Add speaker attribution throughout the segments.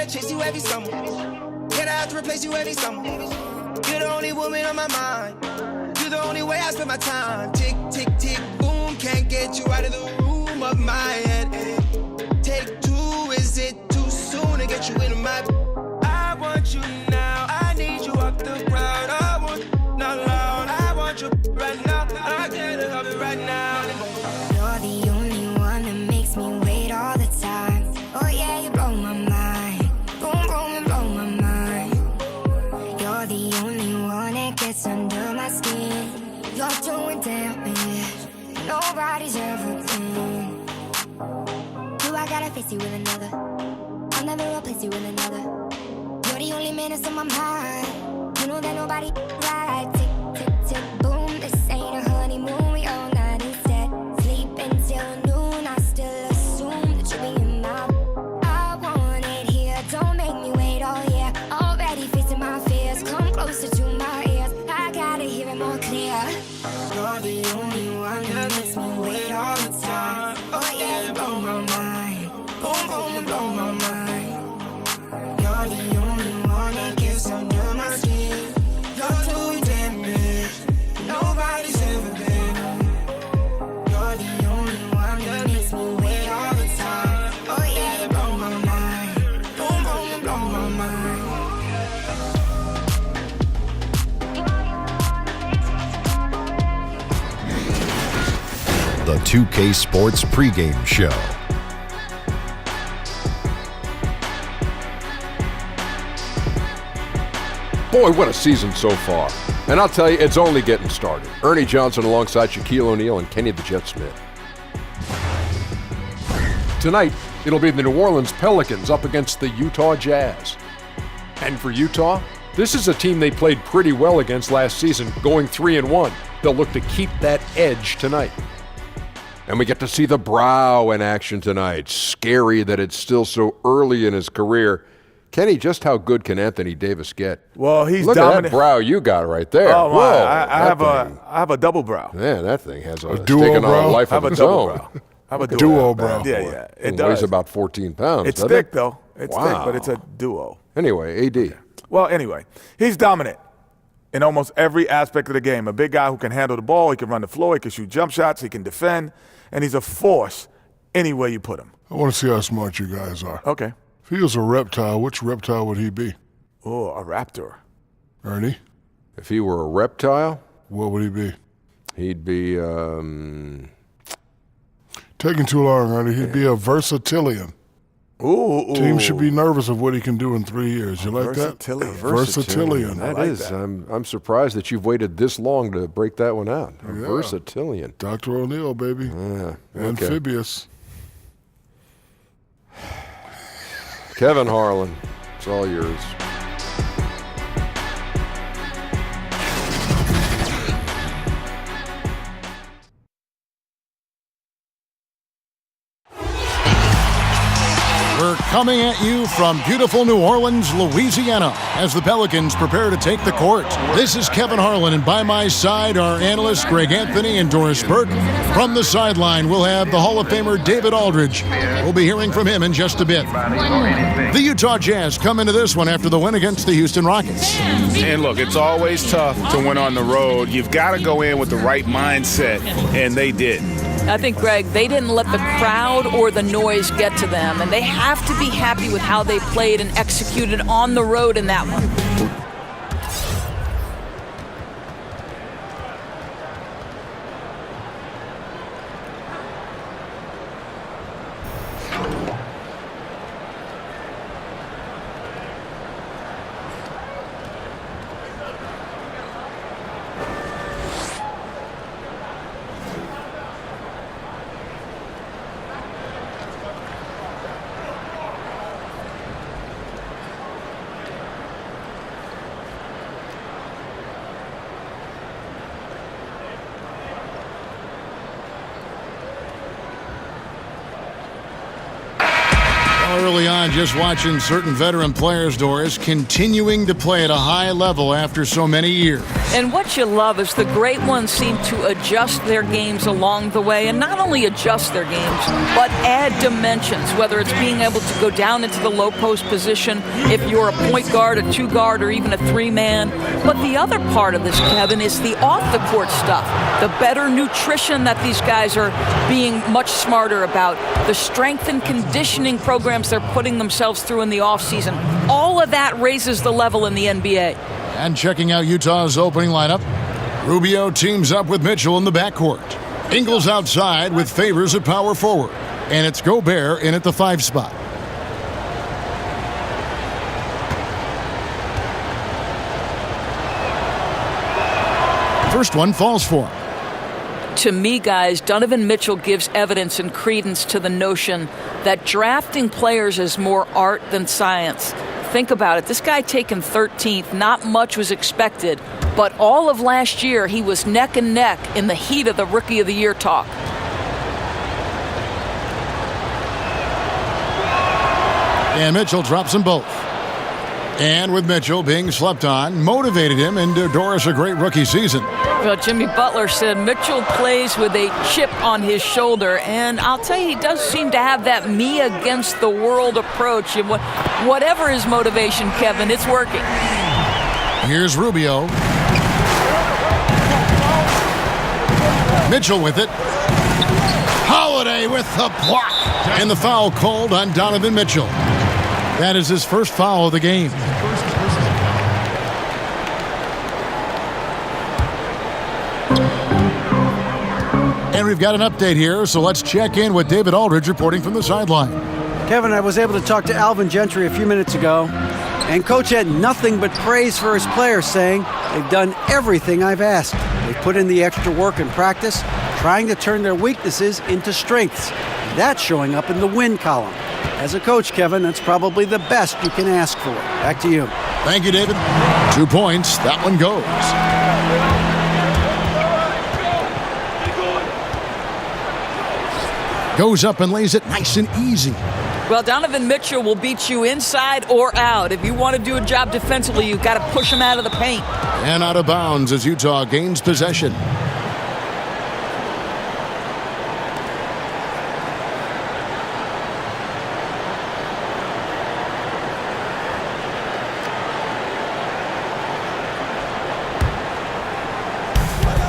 Speaker 1: chase you every summer. Can I have to replace you every summer? You're the only woman on my mind. You're the only way I spend my time. Tick, tick, tick, boom. Can't get you out of the room of my head. Take two, is it too soon to get you into my... I want you now, I need you off the ground. I want you not loud, I want you right now. I can't have it right now.
Speaker 2: You're the only one that makes me wait all the time. Oh yeah, you blow my mind. Boom, boom, and blow my mind. You're the only one that gets under my skin. You're doing damage nobody's ever been. Do I gotta face you with another? I'll never replace you with another. You're the only man that's on my mind. You know that nobody right. Tick, tick, tick, boom. This ain't a honeymoon. We all night instead. Sleep until noon. I still assume that you'll be in my... I want it here. Don't make me wait all year. Already facing my fears. Come closer to my ears. I gotta hear it more clear. You're the only one that makes me wait all the time. Oh yeah, you blow my mind. Boom, boom, you blow my mind. You're the only one that gets under my skin. You're doing damage nobody's ever been. You're the only one that makes me wait all the time. Oh yeah, you blow my mind. Boom, boom, you blow my mind.
Speaker 3: The 2K Sports pregame show.
Speaker 4: Boy, what a season so far. And I'll tell you, it's only getting started. Ernie Johnson alongside Shaquille O'Neal and Kenny the Jet Smith. Tonight, it'll be the New Orleans Pelicans up against the Utah Jazz. And for Utah, this is a team they played pretty well against last season, going 3-1. They'll look to keep that edge tonight. And we get to see the Brow in action tonight. Scary that it's still so early in his career. Kenny, just how good can Anthony Davis get?
Speaker 5: Well, he's
Speaker 4: Look
Speaker 5: dominant.
Speaker 4: at that brow you got right there.
Speaker 5: Oh, my.
Speaker 4: Whoa,
Speaker 5: I have a double brow.
Speaker 4: Man, that thing has a
Speaker 6: duo
Speaker 4: taking on
Speaker 6: brow?
Speaker 4: a life
Speaker 5: I have
Speaker 4: of
Speaker 5: a
Speaker 4: its
Speaker 5: double
Speaker 4: own.
Speaker 5: brow. I have a
Speaker 6: Duo brow.
Speaker 5: Yeah, yeah. It
Speaker 4: Weighs
Speaker 5: does.
Speaker 4: about 14 pounds.
Speaker 5: It's
Speaker 4: doesn't
Speaker 5: thick,
Speaker 4: it?
Speaker 5: though. It's thick, but it's a duo.
Speaker 4: Anyway, AD.
Speaker 5: Well, anyway, he's dominant in almost every aspect of the game. A big guy who can handle the ball. He can run the floor. He can shoot jump shots. He can defend. And he's a force anywhere you put him.
Speaker 6: I want to see how smart you guys are.
Speaker 5: Okay.
Speaker 6: If he was a reptile, which reptile would he be?
Speaker 5: Oh, a raptor.
Speaker 6: Ernie?
Speaker 4: If he were a reptile,
Speaker 6: What would he be?
Speaker 4: he'd be,
Speaker 6: Taking too long, Ernie. He'd be a versatilian.
Speaker 5: Ooh.
Speaker 6: Team should be nervous of what he can do in 3 years. You like that?
Speaker 5: Versatilian.
Speaker 6: Versatilian.
Speaker 4: That
Speaker 5: like
Speaker 4: is.
Speaker 5: that.
Speaker 4: I'm surprised that you've waited this long to break that one out. A
Speaker 6: Yeah.
Speaker 4: versatilian.
Speaker 6: Dr. O'Neal, baby.
Speaker 4: Yeah, okay.
Speaker 6: Amphibious.
Speaker 4: Kevin Harlan, it's all yours.
Speaker 7: We're coming at you from beautiful New Orleans, Louisiana, as the Pelicans prepare to take the court. This is Kevin Harlan, and by my side are analysts Greg Anthony and Doris Burton. From the sideline, we'll have the Hall of Famer David Aldridge. We'll be hearing from him in just a bit. The Utah Jazz come into this one after the win against the Houston Rockets.
Speaker 8: And look, it's always tough to win on the road. You've got to go in with the right mindset, and they did.
Speaker 9: I think, Greg, they didn't let the crowd or the noise get to them, and they have to be happy with how they played and executed on the road in that one.
Speaker 7: Early on, just watching certain veteran players, Doris, continuing to play at a high level after so many years.
Speaker 9: And what you love is the great ones seem to adjust their games along the way, and not only adjust their games, but add dimensions, whether it's being able to go down into the low post position if you're a point guard, a two guard, or even a three-man. But the other part of this, Kevin, is the off-the-court stuff, the better nutrition that these guys are being much smarter about, the strength and conditioning programs they're putting themselves through in the offseason. All of that raises the level in the NBA.
Speaker 7: And checking out Utah's opening lineup, Rubio teams up with Mitchell in the backcourt. Ingles outside with Favors at power forward. And it's Gobert in at the 5 spot. First one falls for him.
Speaker 9: To me, guys, Donovan Mitchell gives evidence and credence to the notion that drafting players is more art than science. Think about it. This guy taken 13th, not much was expected, but all of last year he was neck and neck in the heat of the Rookie of the Year talk.
Speaker 7: And Mitchell drops them both. And with Mitchell being slept on, motivated him into Doris a great rookie season.
Speaker 9: Well, Jimmy Butler said Mitchell plays with a chip on his shoulder, and I'll tell you, he does seem to have that me against the world approach. And whatever his motivation, Kevin, it's working.
Speaker 7: Here's Rubio. Mitchell with it. Holiday with the block. And the foul called on Donovan Mitchell. That is his first foul of the game. And we've got an update here, so let's check in with David Aldridge reporting from the sideline.
Speaker 10: Kevin, I was able to talk to Alvin Gentry a few minutes ago, and Coach had nothing but praise for his players, saying, "They've done everything I've asked. They put in the extra work in practice, trying to turn their weaknesses into strengths. That's showing up in the win column." As a coach, Kevin, that's probably the best you can ask for. Back to you.
Speaker 7: Thank you, David. 2 points. That one goes. Goes up and lays it nice and easy.
Speaker 9: Well, Donovan Mitchell will beat you inside or out. If you want to do a job defensively, you've got to push him out of the paint.
Speaker 7: And out of bounds as Utah gains possession.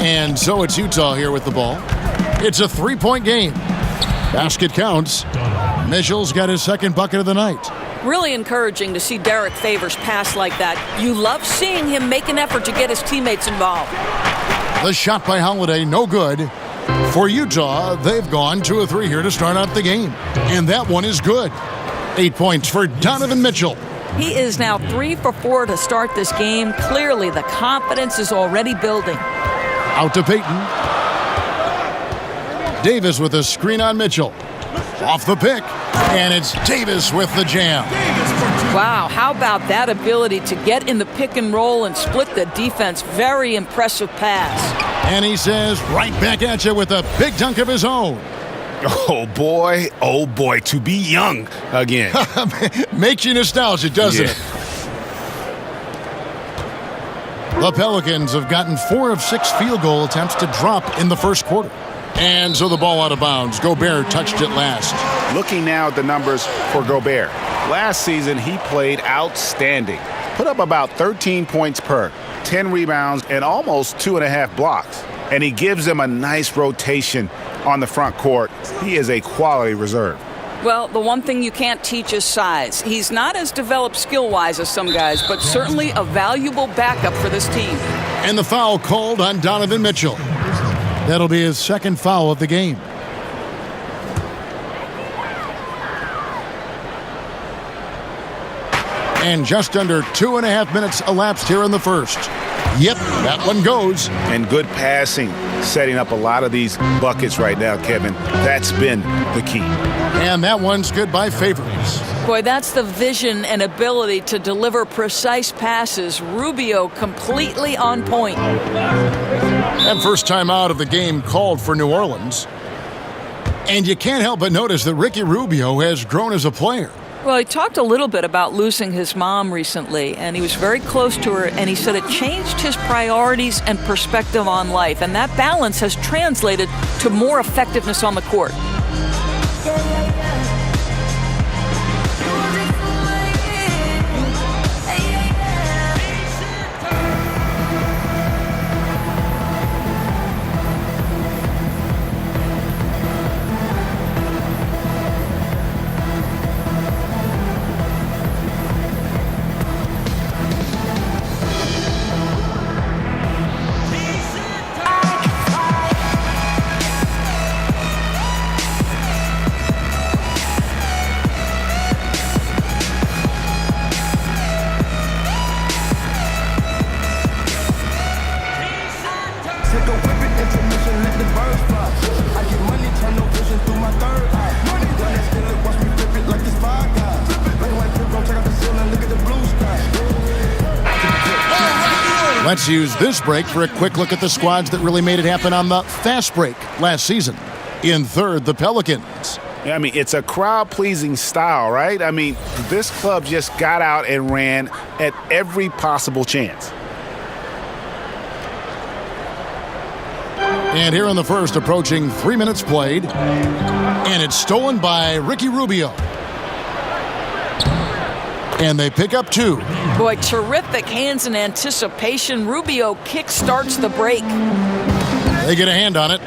Speaker 7: And so it's Utah here with the ball. It's a 3-point game. Basket counts. Mitchell's got his second bucket of the night.
Speaker 9: Really encouraging to see Derek Favors pass like that. You love seeing him make an effort to get his teammates involved.
Speaker 7: The shot by Holiday, no good. For Utah, they've gone 2 of 3 here to start out the game. And that one is good. 8 points for Donovan Mitchell.
Speaker 9: He is now 3 for 4 to start this game. Clearly, the confidence is already building.
Speaker 7: Out to Payton. Davis with a screen on Mitchell. Off the pick. And it's Davis with the jam.
Speaker 9: Wow, how about that ability to get in the pick and roll and split the defense? Very impressive pass.
Speaker 7: And he says, right back at you with a big dunk of his own.
Speaker 8: Oh boy, to be young again.
Speaker 7: Makes you nostalgic, doesn't it? The Pelicans have gotten 4 of 6 field goal attempts to drop in the first quarter. And so the ball out of bounds. Gobert touched it last.
Speaker 8: Looking now at the numbers for Gobert. Last season, he played outstanding. Put up about 13 points per, 10 rebounds, and almost 2.5 blocks. And he gives them a nice rotation on the front court. He is a quality reserve.
Speaker 9: Well, the one thing you can't teach is size. He's not as developed skill-wise as some guys, but certainly a valuable backup for this team.
Speaker 7: And the foul called on Donovan Mitchell. That'll be his second foul of the game. And just under 2.5 minutes elapsed here in the first. Yep, that one goes.
Speaker 8: And good passing, setting up a lot of these buckets right now, Kevin. That's been the key.
Speaker 7: And that one's good by Favors.
Speaker 9: Boy, that's the vision and ability to deliver precise passes. Rubio completely on point.
Speaker 7: And first time out of the game called for New Orleans. And you can't help but notice that Ricky Rubio has grown as a player.
Speaker 9: Well, he talked a little bit about losing his mom recently, and he was very close to her, and he said it changed his priorities and perspective on life, and that balance has translated to more effectiveness on the court.
Speaker 7: Let's use this break for a quick look at the squads that really made it happen on the fast break last season. In third, the Pelicans.
Speaker 8: I mean, it's a crowd-pleasing style, right? I mean, this club just got out and ran at every possible chance.
Speaker 7: And here in the first, approaching 3 minutes played. And it's stolen by Ricky Rubio. And they pick up 2.
Speaker 9: Boy, terrific hands in anticipation. Rubio kick-starts the break.
Speaker 7: They get a hand on it.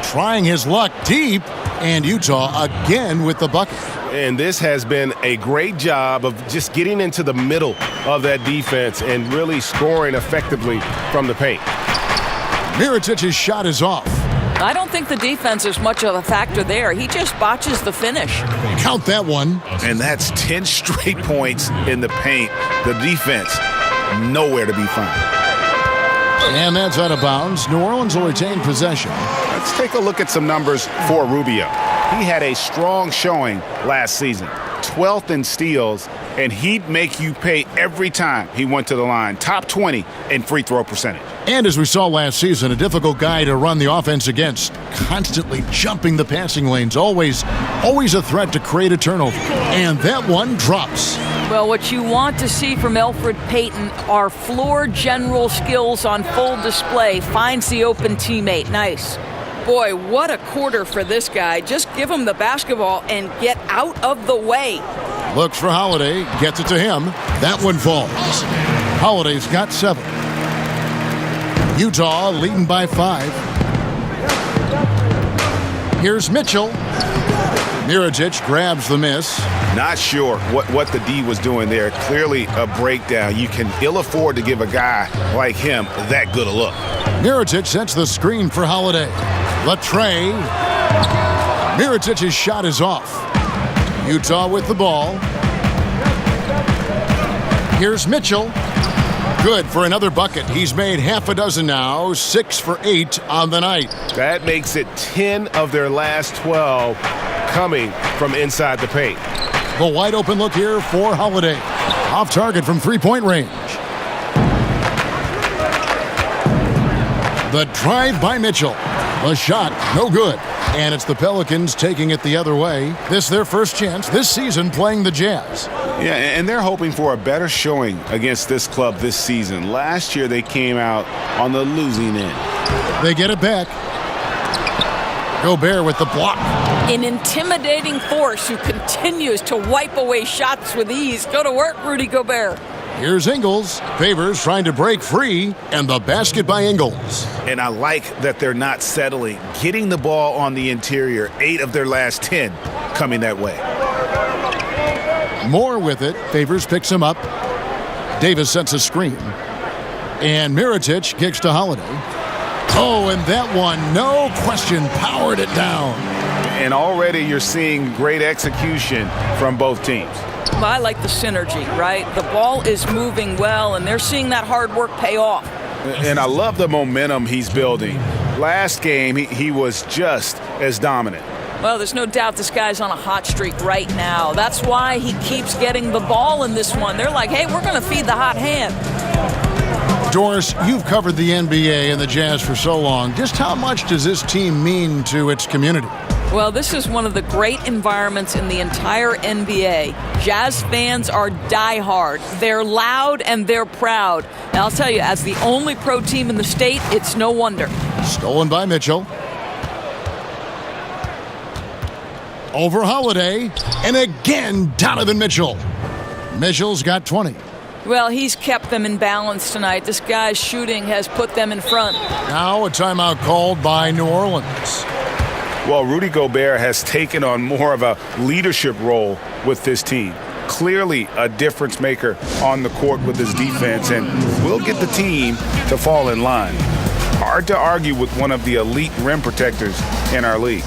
Speaker 7: Trying his luck deep, and Utah again with the bucket.
Speaker 11: And this has been a great job of just getting into the middle of that defense and really scoring effectively from the paint.
Speaker 7: Mirotic's shot is off.
Speaker 9: I don't think the defense is much of a factor there. He just botches the finish.
Speaker 7: Count that one.
Speaker 8: And that's 10 straight points in the paint. The defense, nowhere to be found.
Speaker 7: And that's out of bounds. New Orleans will retain possession.
Speaker 8: Let's take a look at some numbers for Rubio. He had a strong showing last season. 12th in steals, and he'd make you pay every time he went to the line. Top 20 in free throw percentage.
Speaker 7: And as we saw last season, a difficult guy to run the offense against. Constantly jumping the passing lanes. Always a threat to create a turnover. And that one drops.
Speaker 9: Well, what you want to see from Elfrid Payton are floor general skills on full display. Finds the open teammate. Nice. Boy, what a quarter for this guy. Just give him the basketball and get out of the way.
Speaker 7: Looks for Holiday, gets it to him. That one falls. Holiday's got 7. Utah leading by 5. Here's Mitchell. Mirotic grabs the miss.
Speaker 8: Not sure what the D was doing there. Clearly a breakdown. You can ill afford to give a guy like him that good a look.
Speaker 7: Mirotic sets the screen for Holiday. Latre. Mirotic's shot is off. Utah with the ball. Here's Mitchell. Good for another bucket. He's made half a dozen now, 6 for 8 on the night.
Speaker 11: That makes it 10 of their last 12 coming from inside the paint.
Speaker 7: The wide open look here for Holiday. Off target from three-point range. The drive by Mitchell. The shot, no good. And it's the Pelicans taking it the other way. This their first chance this season playing the Jazz.
Speaker 8: Yeah, and they're hoping for a better showing against this club this season. Last year they came out on the losing end.
Speaker 7: They get it back. Gobert with the block.
Speaker 9: An intimidating force who continues to wipe away shots with ease. Go to work, Rudy Gobert.
Speaker 7: Here's Ingles. Favors trying to break free, and the basket by Ingles.
Speaker 8: And I like that they're not settling. Getting the ball on the interior, 8 of their last 10 coming that way.
Speaker 7: Moore with it. Favors picks him up. Davis sets a screen. And Mirotic kicks to Holiday. Oh, and that one, no question, powered it down.
Speaker 8: And already you're seeing great execution from both teams.
Speaker 9: I like the synergy, right? The ball is moving well, and they're seeing that hard work pay off.
Speaker 8: And I love the momentum he's building. Last game, he was just as dominant.
Speaker 9: Well, there's no doubt this guy's on a hot streak right now. That's why he keeps getting the ball in this one. They're like, hey, we're going to feed the hot hand.
Speaker 7: Doris, you've covered the NBA and the Jazz for so long. Just how much does this team mean to its community?
Speaker 9: Well, this is one of the great environments in the entire NBA. Jazz fans are diehard. They're loud and they're proud. And I'll tell you, as the only pro team in the state, it's no wonder.
Speaker 7: Stolen by Mitchell. Over Holiday. And again, Donovan Mitchell. Mitchell's got 20.
Speaker 9: Well, he's kept them in balance tonight. This guy's shooting has put them in front.
Speaker 7: Now a timeout called by New Orleans.
Speaker 8: Well, Rudy Gobert has taken on more of a leadership role with this team. Clearly a difference maker on the court with his defense, and will get the team to fall in line. Hard to argue with one of the elite rim protectors in our league.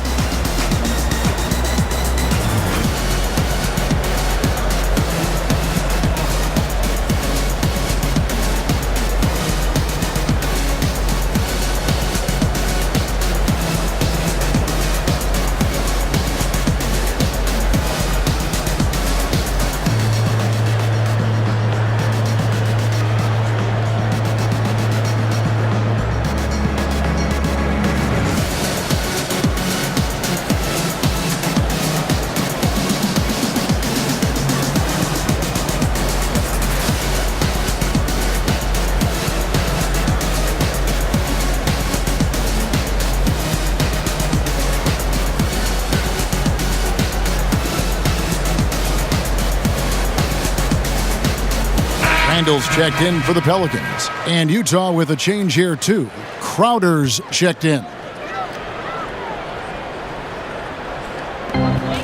Speaker 7: Randall's checked in for the Pelicans. And Utah with a change here, too. Crowder's checked in.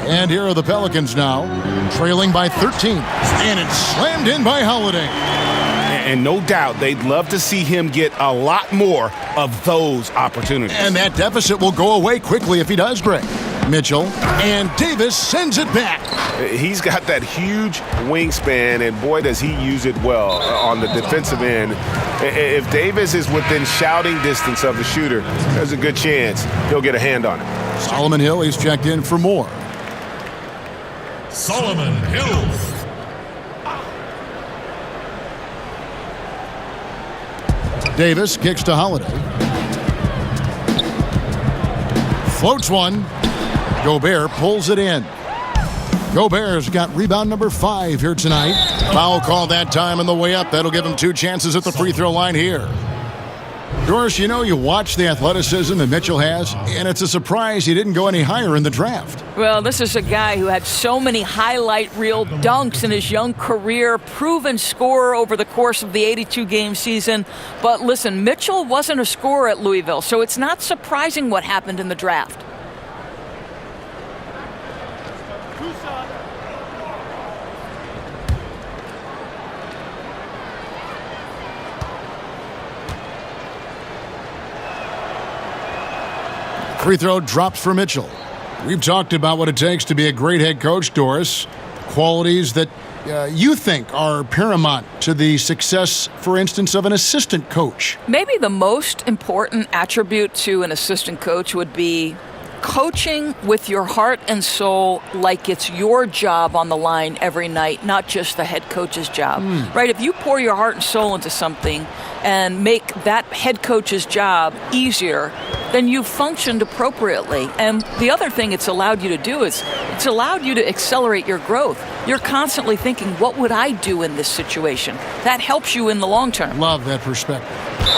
Speaker 7: And here are the Pelicans now, trailing by 13. And it's slammed in by Holiday.
Speaker 8: And no doubt they'd love to see him get a lot more of those opportunities.
Speaker 7: And that deficit will go away quickly if he does, Greg. Mitchell, and Davis sends it back.
Speaker 8: He's got that huge wingspan, and boy, does he use it well on the defensive end. If Davis is within shouting distance of the shooter, there's a good chance he'll get a hand on it.
Speaker 7: Solomon Hill, he's checked in for more.
Speaker 12: Solomon Hill.
Speaker 7: Davis kicks to Holiday. Floats one. Gobert pulls it in. Gobert's got rebound number 5 here tonight. Foul call that time on the way up. That'll give him 2 chances at the free throw line here. Doris, you know, you watch the athleticism that Mitchell has, and it's a surprise he didn't go any higher in the draft.
Speaker 9: Well, this is a guy who had so many highlight reel dunks in his young career, proven scorer over the course of the 82-game season. But listen, Mitchell wasn't a scorer at Louisville, so it's not surprising what happened in the draft.
Speaker 7: Free throw drops for Mitchell. We've talked about what it takes to be a great head coach, Doris. Qualities that you think are paramount to the success, for instance, of an assistant coach.
Speaker 9: Maybe the most important attribute to an assistant coach would be coaching with your heart and soul like it's your job on the line every night, not just the head coach's job. Right? If you pour your heart and soul into something and make that head coach's job easier, then you've functioned appropriately. And the other thing it's allowed you to do is it's allowed you to accelerate your growth. You're constantly thinking, what would I do in this situation? That helps you in the long term.
Speaker 7: Love that perspective.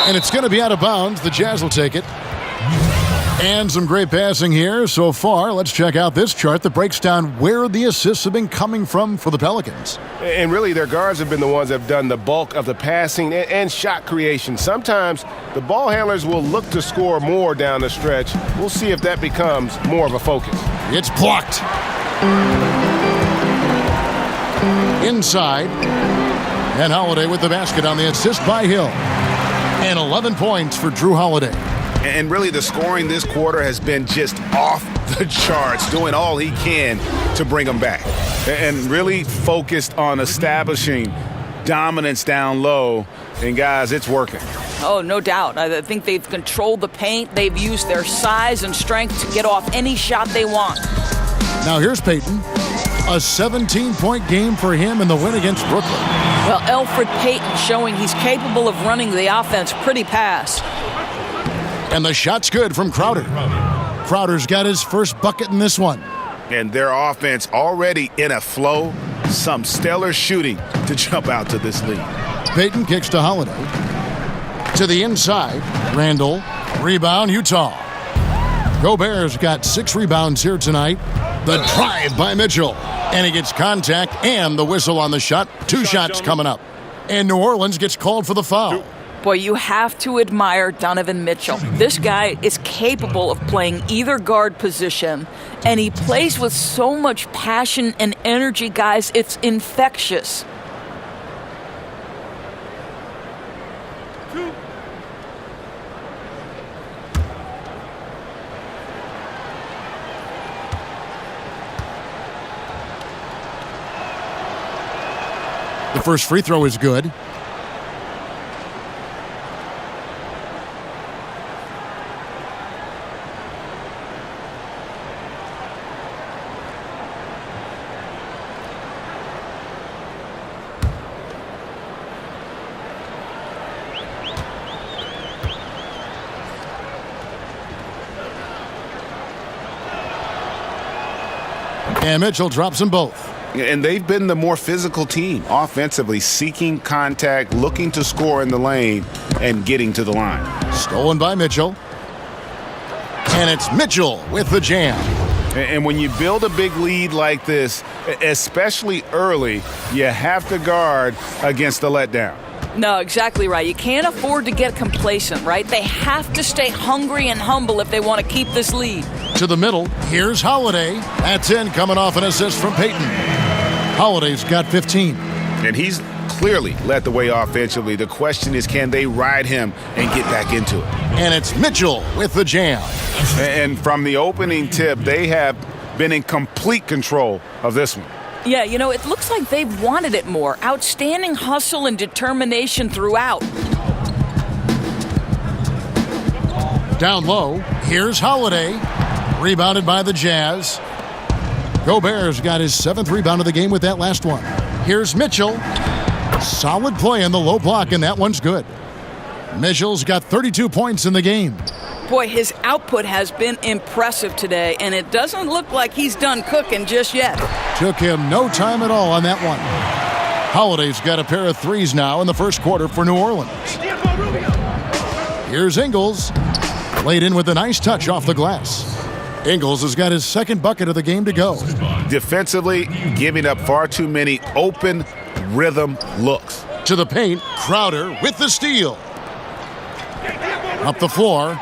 Speaker 7: And it's going to be out of bounds. The Jazz will take it. And some great passing here so far. Let's check out this chart that breaks down where the assists have been coming from for the Pelicans.
Speaker 11: And really, their guards have been the ones that have done the bulk of the passing and shot creation. Sometimes the ball handlers will look to score more down the stretch. We'll see if that becomes more of a focus.
Speaker 7: It's blocked. Inside. And Holiday with the basket on the assist by Hill. And 11 points for Drew Holiday.
Speaker 8: And really, the scoring this quarter has been just off the charts, doing all he can to bring them back. And really focused on establishing dominance down low. And, guys, it's working.
Speaker 9: Oh, no doubt. I think they've controlled the paint. They've used their size and strength to get off any shot they want.
Speaker 7: Now here's Payton. A 17-point game for him in the win against Brooklyn.
Speaker 9: Well, Elfrid Payton showing he's capable of running the offense pretty fast.
Speaker 7: And the shot's good from Crowder. Crowder's got his first bucket in this one.
Speaker 8: And their offense already in a flow. Some stellar shooting to jump out to this lead.
Speaker 7: Payton kicks to Holiday. To the inside, Randall. Rebound, Utah. Gobert's got 6 rebounds here tonight. The drive by Mitchell. And he gets contact and the whistle on the shot. 2 shots coming up. And New Orleans gets called for the foul.
Speaker 9: Boy, you have to admire Donovan Mitchell. This guy is capable of playing either guard position, and he plays with so much passion and energy, guys. It's infectious.
Speaker 7: The first free throw is good. And Mitchell drops them both.
Speaker 8: And they've been the more physical team, offensively, seeking contact, looking to score in the lane, and getting to the line.
Speaker 7: Stolen by Mitchell. And it's Mitchell with the jam.
Speaker 8: And when you build a big lead like this, especially early, you have to guard against the letdown.
Speaker 9: No, exactly right. You can't afford to get complacent, right? They have to stay hungry and humble if they want to keep this lead.
Speaker 7: To the middle, here's Holiday. That's in, coming off an assist from Payton. Holiday's got 15.
Speaker 8: And he's clearly led the way offensively. The question is, can they ride him and get back into it?
Speaker 7: And it's Mitchell with the jam.
Speaker 8: And from the opening tip, they have been in complete control of this one.
Speaker 9: Yeah, you know, it looks like they've wanted it more. Outstanding hustle and determination throughout.
Speaker 7: Down low, here's Holiday. Rebounded by the Jazz. Gobert's got his 7th rebound of the game with that last one. Here's Mitchell. Solid play in the low block, and that one's good. Mitchell's got 32 points in the game.
Speaker 9: Boy, his output has been impressive today, and it doesn't look like he's done cooking just yet.
Speaker 7: Took him no time at all on that one. Holiday's got a pair of threes now in the first quarter for New Orleans. Here's Ingles. Laid in with a nice touch off the glass. Ingles has got his 2nd bucket of the game to go.
Speaker 8: Defensively, giving up far too many open rhythm looks.
Speaker 7: To the paint, Crowder with the steal. Up the floor.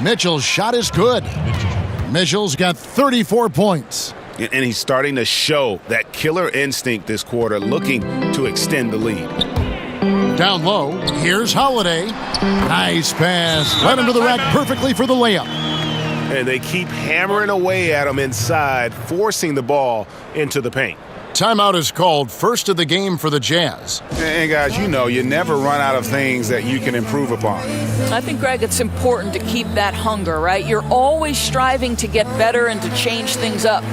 Speaker 7: Mitchell's shot is good. Mitchell's got 34 points.
Speaker 8: And he's starting to show that killer instinct this quarter, looking to extend the lead.
Speaker 7: Down low, here's Holiday. Nice pass. Led him to the rack perfectly for the layup.
Speaker 8: And they keep hammering away at him inside, forcing the ball into the paint.
Speaker 7: Timeout is called, first of the game for the Jazz.
Speaker 8: And guys, you know, you never run out of things that you can improve upon.
Speaker 9: I think, Greg, it's important to keep that hunger, right? You're always striving to get better and to change things up.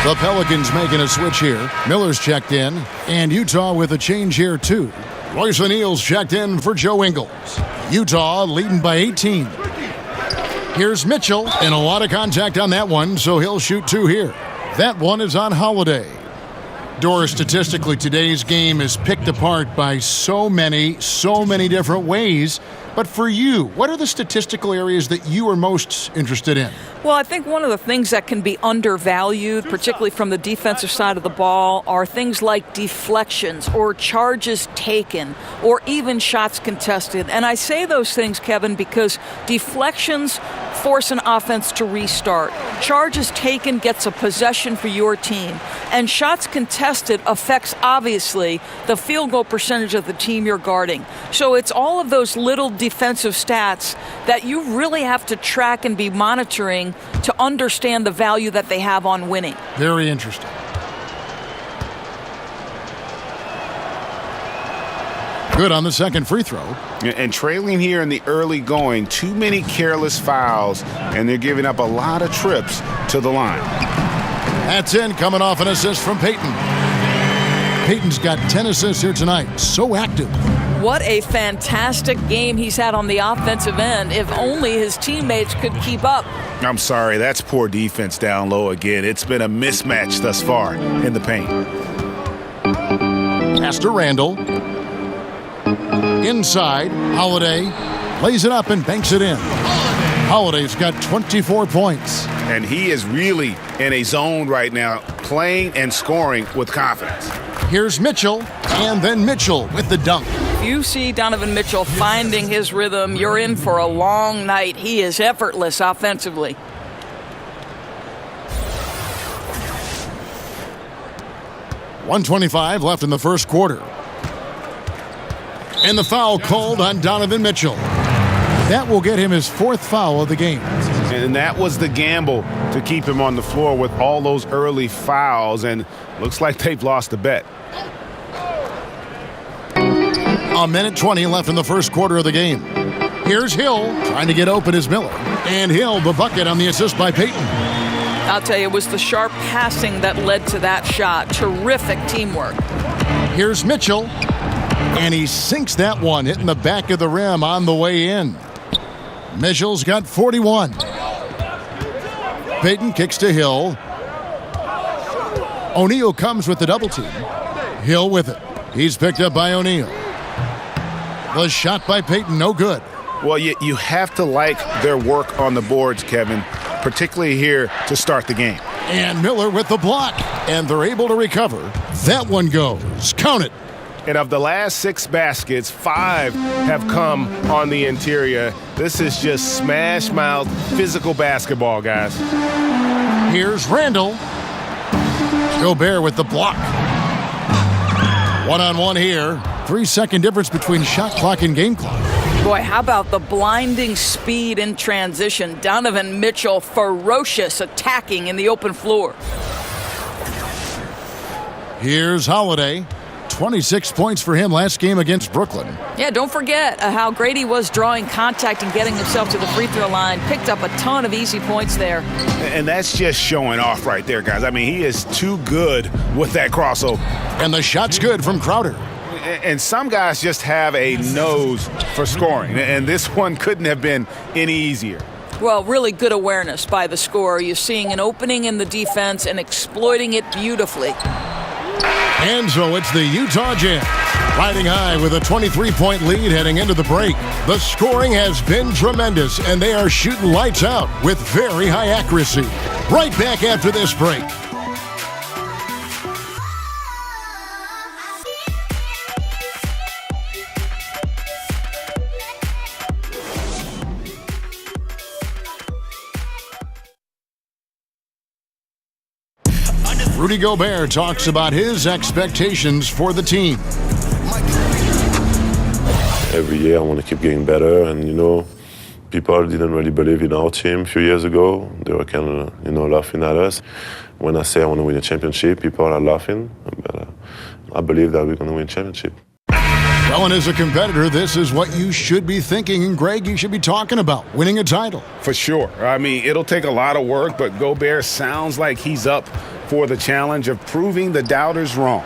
Speaker 7: The Pelicans making a switch here. Miller's checked in, and Utah with a change here too. Royce O'Neal's checked in for Joe Ingles. Utah leading by 18. Here's Mitchell, and a lot of contact on that one, so he'll shoot 2 here. That one is on Holiday. Doris, statistically, today's game is picked apart by so many different ways. But for you, what are the statistical areas that you are most interested in?
Speaker 9: Well, I think one of the things that can be undervalued, particularly from the defensive side of the ball, are things like deflections or charges taken or even shots contested. And I say those things, Kevin, because deflections force an offense to restart. Charges taken gets a possession for your team. And shots contested affects, obviously, the field goal percentage of the team you're guarding. So it's all of those little defensive stats that you really have to track and be monitoring to understand the value that they have on winning.
Speaker 7: Very interesting. Good on the second free throw.
Speaker 8: And trailing here in the early going, too many careless fouls, and they're giving up a lot of trips to the line.
Speaker 7: That's in, coming off an assist from Peyton. Peyton's got 10 assists here tonight. So active.
Speaker 9: What a fantastic game he's had on the offensive end. If only his teammates could keep up.
Speaker 8: I'm sorry, that's poor defense down low again. It's been a mismatch thus far in the paint.
Speaker 7: Pass to Randall. Inside, Holiday lays it up and banks it in. Holiday's got 24 points.
Speaker 8: And he is really in a zone right now, playing and scoring with confidence.
Speaker 7: Here's Mitchell, and then Mitchell with the dunk.
Speaker 9: If you see Donovan Mitchell finding his rhythm, you're in for a long night. He is effortless offensively.
Speaker 7: .125 left in the first quarter. And the foul called on Donovan Mitchell. That will get him his fourth foul of the game.
Speaker 8: And that was the gamble to keep him on the floor with all those early fouls, and looks like they've lost the bet.
Speaker 7: A minute 20 left in the first quarter of the game. Here's Hill trying to get open as Miller. And Hill, the bucket on the assist by Peyton.
Speaker 9: I'll tell you, it was the sharp passing that led to that shot. Terrific teamwork.
Speaker 7: Here's Mitchell. And he sinks that one, hitting the back of the rim on the way in. Mitchell's got 41. Peyton kicks to Hill. O'Neal comes with the double team. Hill with it. He's picked up by O'Neal. The shot by Peyton, no good.
Speaker 8: Well, you have to like their work on the boards, Kevin, particularly here to start the game.
Speaker 7: And Miller with the block. And they're able to recover. That one goes. Count it.
Speaker 11: And of the last 6 baskets, 5 have come on the interior. This is just smash-mouth physical basketball, guys.
Speaker 7: Here's Randall. Gobert with the block. One-on-one here. 3-second difference between shot clock and game clock.
Speaker 9: Boy, how about the blinding speed in transition? Donovan Mitchell, ferocious, attacking in the open floor.
Speaker 7: Here's Holiday. 26 points for him last game against Brooklyn.
Speaker 9: Yeah, don't forget how great he was drawing contact and getting himself to the free throw line. Picked up a ton of easy points there.
Speaker 8: And that's just showing off right there, guys. I mean, he is too good with that crossover.
Speaker 7: And the shot's good from Crowder.
Speaker 8: And some guys just have a nose for scoring, and this one couldn't have been any easier.
Speaker 9: Well, really good awareness by the scorer. You're seeing an opening in the defense and exploiting it beautifully.
Speaker 7: And so it's the Utah Jazz riding high with a 23-point lead heading into the break. The scoring has been tremendous, and they are shooting lights out with very high accuracy. Right back after this break. Rudy Gobert talks about his expectations for the team.
Speaker 12: Every year I want to keep getting better, and people didn't really believe in our team a few years ago. They were kind of laughing at us. When I say I want to win a championship, people are laughing, but I believe that we're going to win a championship.
Speaker 7: Well, and as a competitor, this is what you should be thinking, and Greg, you should be talking about, winning a title.
Speaker 8: For sure. I mean, it'll take a lot of work, but Gobert sounds like he's up for the challenge of proving the doubters wrong.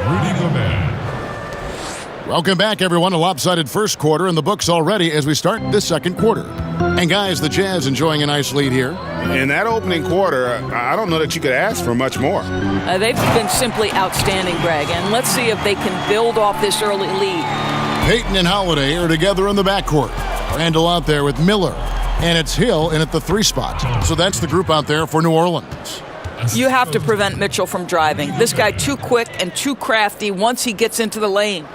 Speaker 7: Rudy Gobert. Welcome back, everyone. A lopsided first quarter in the books already as we start this second quarter. And guys, the Jazz enjoying a nice lead here.
Speaker 8: In that opening quarter, I don't know that you could ask for much more.
Speaker 9: They've been simply outstanding, Greg, and let's see if they can build off this early lead.
Speaker 7: Peyton and Holiday are together in the backcourt. Randall out there with Miller, and it's Hill in at the 3 spot. So that's the group out there for New Orleans.
Speaker 9: You have to prevent Mitchell from driving. This guy too quick and too crafty once he gets into the lane.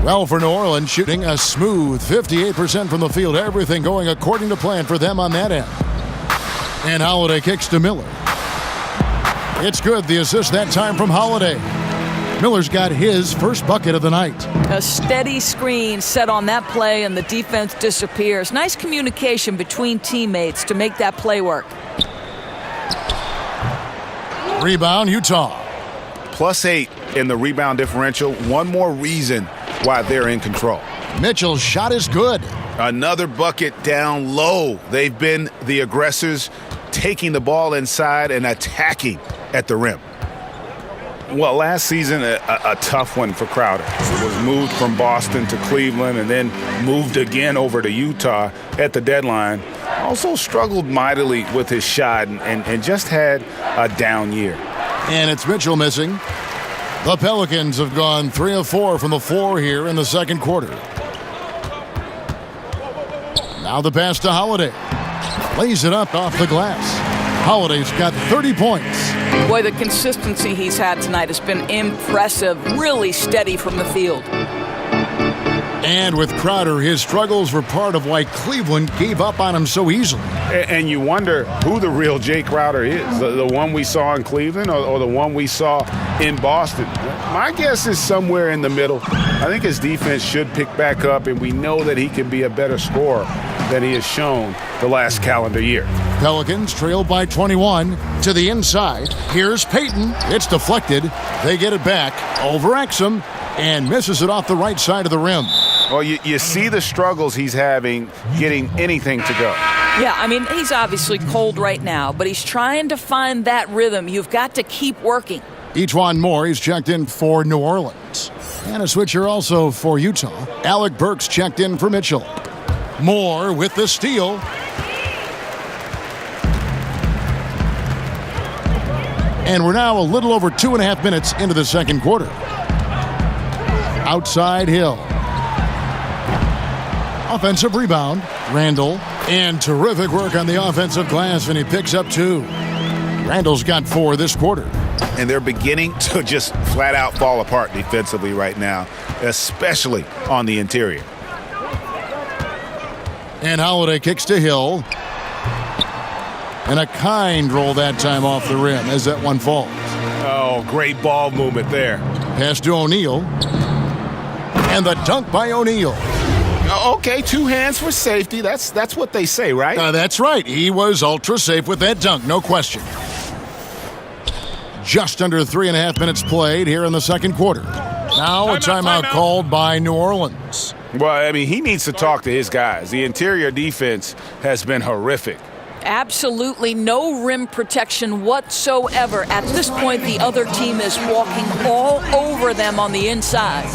Speaker 7: Well, for New Orleans, shooting a smooth 58% from the field. Everything going according to plan for them on that end. And Holiday kicks to Miller. It's good. The assist that time from Holiday. Miller's got his first bucket of the night.
Speaker 9: A steady screen set on that play, and the defense disappears. Nice communication between teammates to make that play work.
Speaker 7: Rebound, Utah.
Speaker 8: +8 in the rebound differential. One more reason why they're in control.
Speaker 7: Mitchell's shot is good.
Speaker 8: Another bucket down low. They've been the aggressors, taking the ball inside and attacking at the rim. Well, last season, a tough one for Crowder. He was moved from Boston to Cleveland and then moved again over to Utah at the deadline. Also struggled mightily with his shot and just had a down year.
Speaker 7: And it's Mitchell missing. The Pelicans have gone 3 of 4 from the floor here in the second quarter. Now the pass to Holiday. Lays it up off the glass. Holiday's got 30 points.
Speaker 9: Boy, the consistency he's had tonight has been impressive. Really steady from the field.
Speaker 7: And with Crowder, his struggles were part of why Cleveland gave up on him so easily.
Speaker 8: And you wonder who the real Jay Crowder is, the one we saw in Cleveland or the one we saw in Boston. My guess is somewhere in the middle. I think his defense should pick back up, and we know that he can be a better scorer than he has shown the last calendar year.
Speaker 7: Pelicans trailed by 21 to the inside. Here's Peyton. It's deflected. They get it back over Exum and misses it off the right side of the rim.
Speaker 8: Well, you see the struggles he's having getting anything to go.
Speaker 9: Yeah, I mean, he's obviously cold right now, but he's trying to find that rhythm. You've got to keep working.
Speaker 7: Ejuan Moore, he's checked in for New Orleans. And a switcher also for Utah. Alec Burks checked in for Mitchell. Moore with the steal. And we're now a little over 2.5 minutes into the second quarter. Outside Hill. Offensive rebound, Randall. And terrific work on the offensive glass, and he picks up 2. Randall's got 4 this quarter.
Speaker 8: And they're beginning to just flat out fall apart defensively right now, especially on the interior.
Speaker 7: And Holiday kicks to Hill. And a kind roll that time off the rim as that one falls.
Speaker 8: Oh, great ball movement there.
Speaker 7: Pass to O'Neal. And the dunk by O'Neal.
Speaker 8: Okay, 2 hands for safety. That's what they say, right?
Speaker 7: That's right. He was ultra safe with that dunk, no question. Just under 3.5 minutes played here in the second quarter. Now a timeout called by New Orleans.
Speaker 8: Well, I mean, he needs to talk to his guys. The interior defense has been horrific.
Speaker 9: Absolutely no rim protection whatsoever. At this point, the other team is walking all over them on the inside.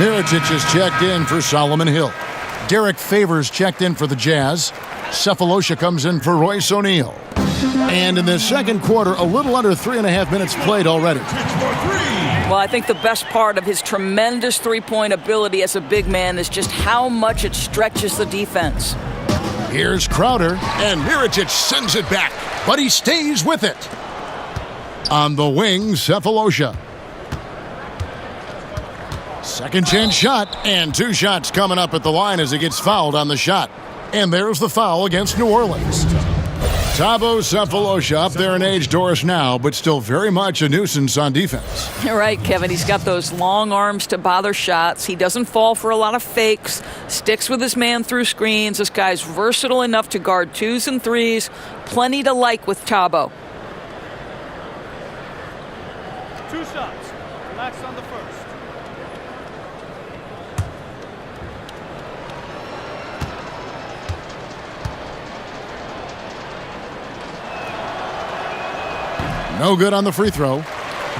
Speaker 7: Mirotic is checked in for Solomon Hill. Derek Favors checked in for the Jazz. Cephalosha comes in for Royce O'Neal. And in the second quarter, a little under 3.5 minutes played already.
Speaker 9: Well, I think the best part of his tremendous three-point ability as a big man is just how much it stretches the defense.
Speaker 7: Here's Crowder, and Mirotic sends it back, but he stays with it. On the wing, Cephalosha. Second chance shot, and 2 shots coming up at the line as he gets fouled on the shot. And there's the foul against New Orleans. Thabo Cephalosha up there in age, Doris, now, but still very much a nuisance on defense.
Speaker 9: You're right, Kevin. He's got those long arms to bother shots. He doesn't fall for a lot of fakes, sticks with his man through screens. This guy's versatile enough to guard 2s and 3s. Plenty to like with Thabo.
Speaker 13: 2 shots. Relax on the first.
Speaker 7: No good on the free throw.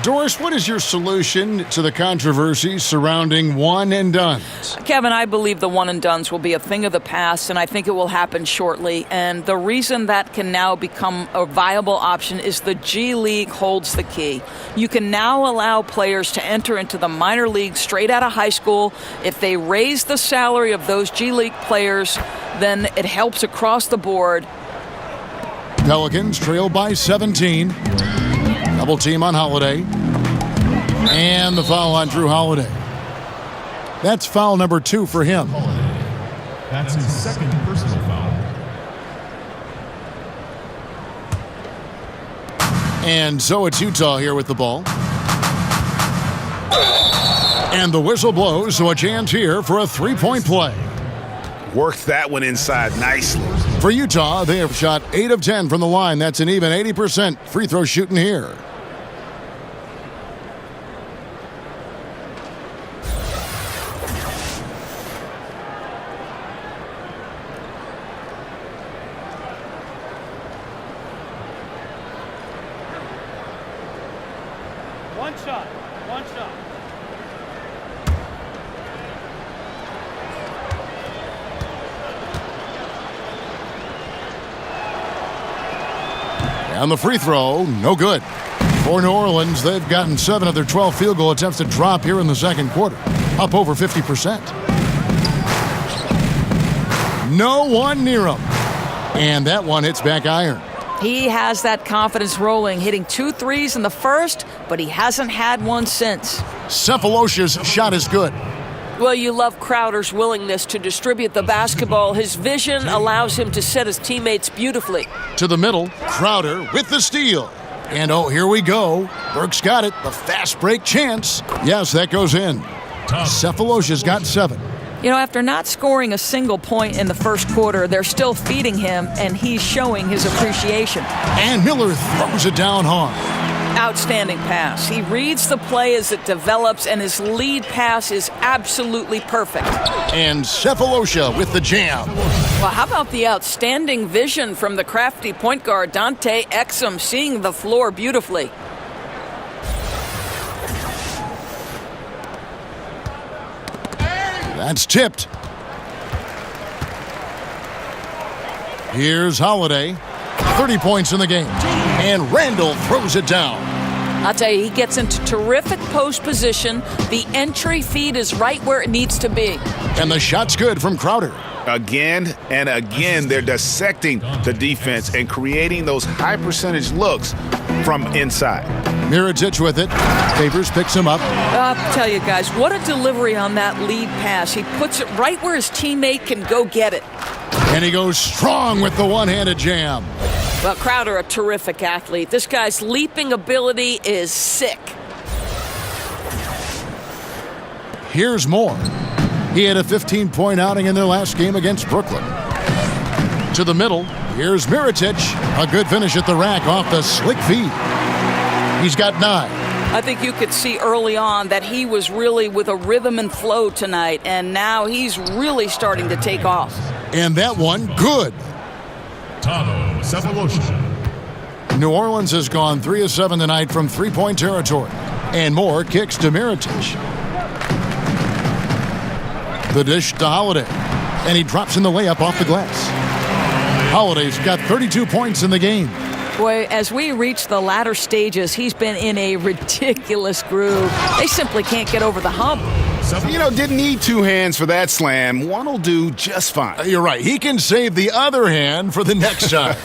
Speaker 7: Doris, what is your solution to the controversy surrounding one and dones?
Speaker 9: Kevin, I believe the one and dones will be a thing of the past, and I think it will happen shortly. And the reason that can now become a viable option is the G League holds the key. You can now allow players to enter into the minor league straight out of high school. If they raise the salary of those G League players, then it helps across the board.
Speaker 7: Pelicans trail by 17. Double team on Holiday. And the foul on Drew Holiday. That's foul number 2 for him.
Speaker 14: That's his second personal foul.
Speaker 7: And so it's Utah here with the ball. And the whistle blows, so a chance here for a 3-point play.
Speaker 8: Worked that one inside nicely.
Speaker 7: For Utah, they have shot 8 of 10 from the line. That's an even 80% free throw shooting here.
Speaker 13: One shot.
Speaker 7: And the free throw, no good. For New Orleans, they've gotten 7 of their 12 field goal attempts to drop here in the second quarter, up over 50%. No one near him. And that one hits back iron.
Speaker 9: He has that confidence rolling, hitting 2 threes in the first, but he hasn't had one since.
Speaker 7: Cephalosha's shot is good.
Speaker 9: Well, you love Crowder's willingness to distribute the basketball. His vision allows him to set his teammates beautifully.
Speaker 7: To the middle, Crowder with the steal. And oh, here we go. Burke's got it. The fast break chance. Yes, that goes in. Cephalosha's got 7.
Speaker 9: You know, after not scoring a single point in the first quarter, they're still feeding him, and he's showing his appreciation.
Speaker 7: And Miller throws it down hard.
Speaker 9: Outstanding pass. He reads the play as it develops, and his lead pass is absolutely perfect.
Speaker 7: And Cephalosha with the jam.
Speaker 9: Well, how about the outstanding vision from the crafty point guard, Dante Exum, seeing the floor beautifully.
Speaker 7: That's tipped. Here's Holiday. 30 points in the game. And Randall throws it down.
Speaker 9: I'll tell you, he gets into terrific post position. The entry feed is right where it needs to be.
Speaker 7: And the shot's good from Crowder.
Speaker 8: Again and again, they're dissecting the defense and creating those high percentage looks from inside.
Speaker 7: Mirotic with it. Favors picks him up.
Speaker 9: I'll tell you guys, what a delivery on that lead pass. He puts it right where his teammate can go get it.
Speaker 7: And he goes strong with the one-handed jam.
Speaker 9: Well, Crowder, a terrific athlete. This guy's leaping ability is sick.
Speaker 7: Here's more. He had a 15-point outing in their last game against Brooklyn. To the middle, here's Mirotic. A good finish at the rack off the slick feed. He's got 9.
Speaker 9: I think you could see early on that he was really with a rhythm and flow tonight, and now he's really starting to take off.
Speaker 7: And that one, good.
Speaker 14: Thabo Cephalosha.
Speaker 7: New Orleans has gone 3 of 7 tonight from three-point territory. And more kicks to Mirotic. The dish to Holiday. And he drops in the layup off the glass. Holiday's got 32 points in the game.
Speaker 9: Boy, as we reach the latter stages, he's been in a ridiculous groove. They simply can't get over the hump.
Speaker 8: You know, didn't need 2 hands for that slam. One will do just fine.
Speaker 7: You're right. He can save the other hand for the next time.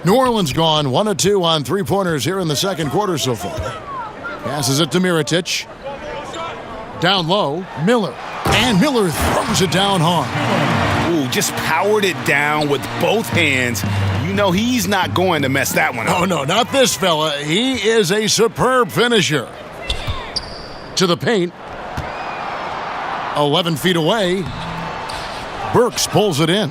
Speaker 7: New Orleans gone 1 of 2 on three-pointers here in the second quarter so far. Passes it to Mirotic. Down low, Miller. And Miller throws it down hard.
Speaker 8: Ooh, just powered it down with both hands. You know he's not going to mess that one up.
Speaker 7: Oh, no, not this fella. He is a superb finisher. To the paint. 11 feet away. Burks pulls it in.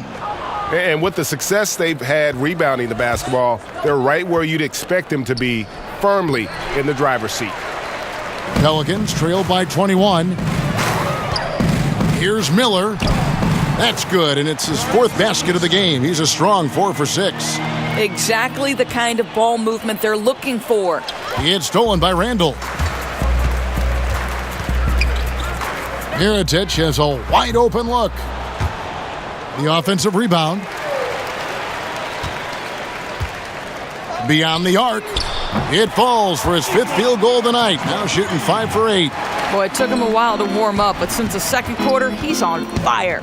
Speaker 11: And with the success they've had rebounding the basketball, they're right where you'd expect them to be, firmly in the driver's seat.
Speaker 7: Pelicans trail by 21. Here's Miller. That's good, and it's his fourth basket of the game. He's a strong 4 for 6.
Speaker 9: Exactly the kind of ball movement they're looking for.
Speaker 7: He had stolen by Randall. Mirotic has a wide open look. The offensive rebound. Beyond the arc. It falls for his 5th field goal of the night. Now shooting 5 for 8.
Speaker 9: Boy, it took him a while to warm up, but since the second quarter, he's on fire.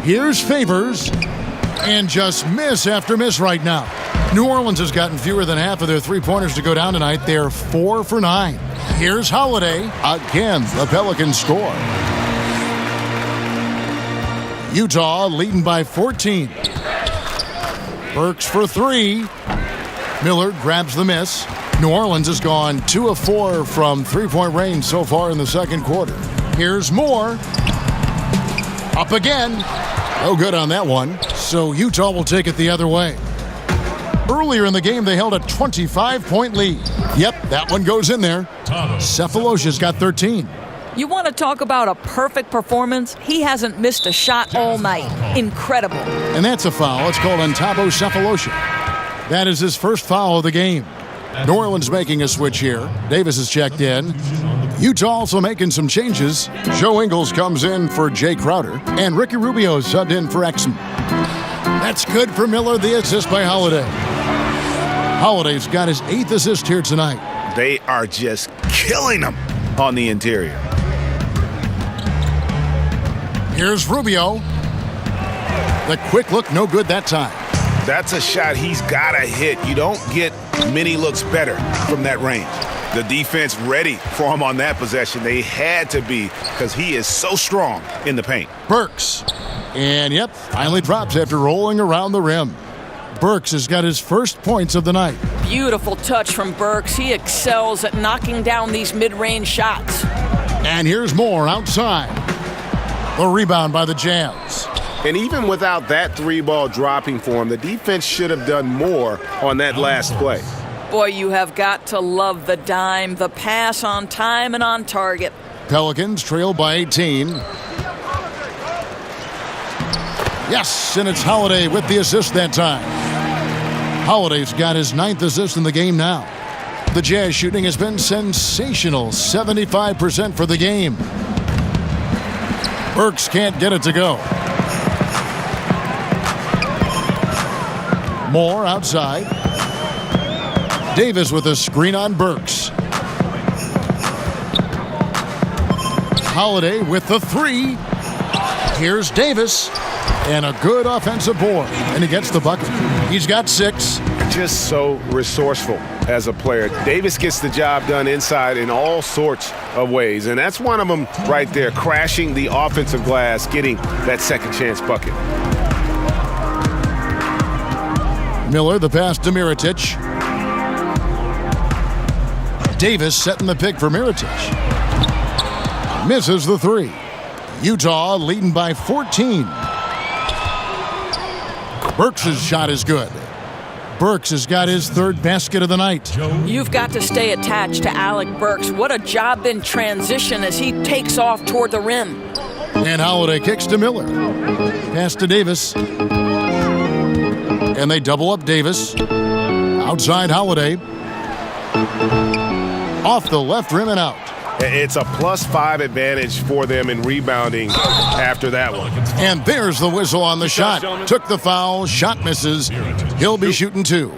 Speaker 7: Here's Favors. And just miss after miss right now. New Orleans has gotten fewer than half of their three-pointers to go down tonight. They're 4 for 9. Here's Holiday. Again, the Pelicans score. Utah leading by 14. Burks for 3. Miller grabs the miss. New Orleans has gone 2 of 4 from three-point range so far in the second quarter. Here's Moore. Up again. No good on that one. So Utah will take it the other way. Earlier in the game, they held a 25-point lead. Yep, that one goes in there. Cephalosha's got 13.
Speaker 9: You want to talk about a perfect performance? He hasn't missed a shot all night. Incredible.
Speaker 7: And that's a foul. It's called on Thabo Cephalosha. That is his first foul of the game. New Orleans making a switch here. Davis is checked in. Utah also making some changes. Joe Ingles comes in for Jay Crowder. And Ricky Rubio subbed in for Exum. That's good for Miller, the assist by Holiday. Holiday's got his 8th assist here tonight.
Speaker 8: They are just killing them on the interior.
Speaker 7: Here's Rubio. The quick look, no good that time.
Speaker 8: That's a shot he's got to hit. You don't get many looks better from that range. The defense ready for him on that possession. They had to be because he is so strong in the paint.
Speaker 7: Burks. And, yep, finally drops after rolling around the rim. Burks has got his first points of the night.
Speaker 9: Beautiful touch from Burks. He excels at knocking down these mid-range shots.
Speaker 7: And here's Moore outside. The rebound by the Jazz.
Speaker 11: And even without that 3-ball dropping for him, the defense should have done more on that last play.
Speaker 9: Boy, you have got to love the dime, the pass on time and on target.
Speaker 7: Pelicans trail by 18. Yes, and it's Holiday with the assist that time. Holiday's got his 9th assist in the game now. The Jazz shooting has been sensational, 75% for the game. Burks can't get it to go. Moore outside. Davis with a screen on Burks. Holiday with the 3. Here's Davis. And a good offensive board. And he gets the bucket. He's got 6.
Speaker 11: Just so resourceful as a player. Davis gets the job done inside in all sorts of ways. And that's one of them right there, crashing the offensive glass, getting that second chance bucket.
Speaker 7: Miller, the pass to Mirotic. Davis setting the pick for Mirotic. Misses the 3. Utah leading by 14. Burks' shot is good. Burks has got his 3rd basket of the night.
Speaker 9: You've got to stay attached to Alec Burks. What a job in transition as he takes off toward the rim.
Speaker 7: And Holiday kicks to Miller. Pass to Davis. And they double up Davis. Outside Holiday. Off the left rim and out.
Speaker 11: It's a +5 advantage for them in rebounding after that one.
Speaker 7: And there's the whistle on the shot. Took the foul, shot misses. He'll be shooting 2.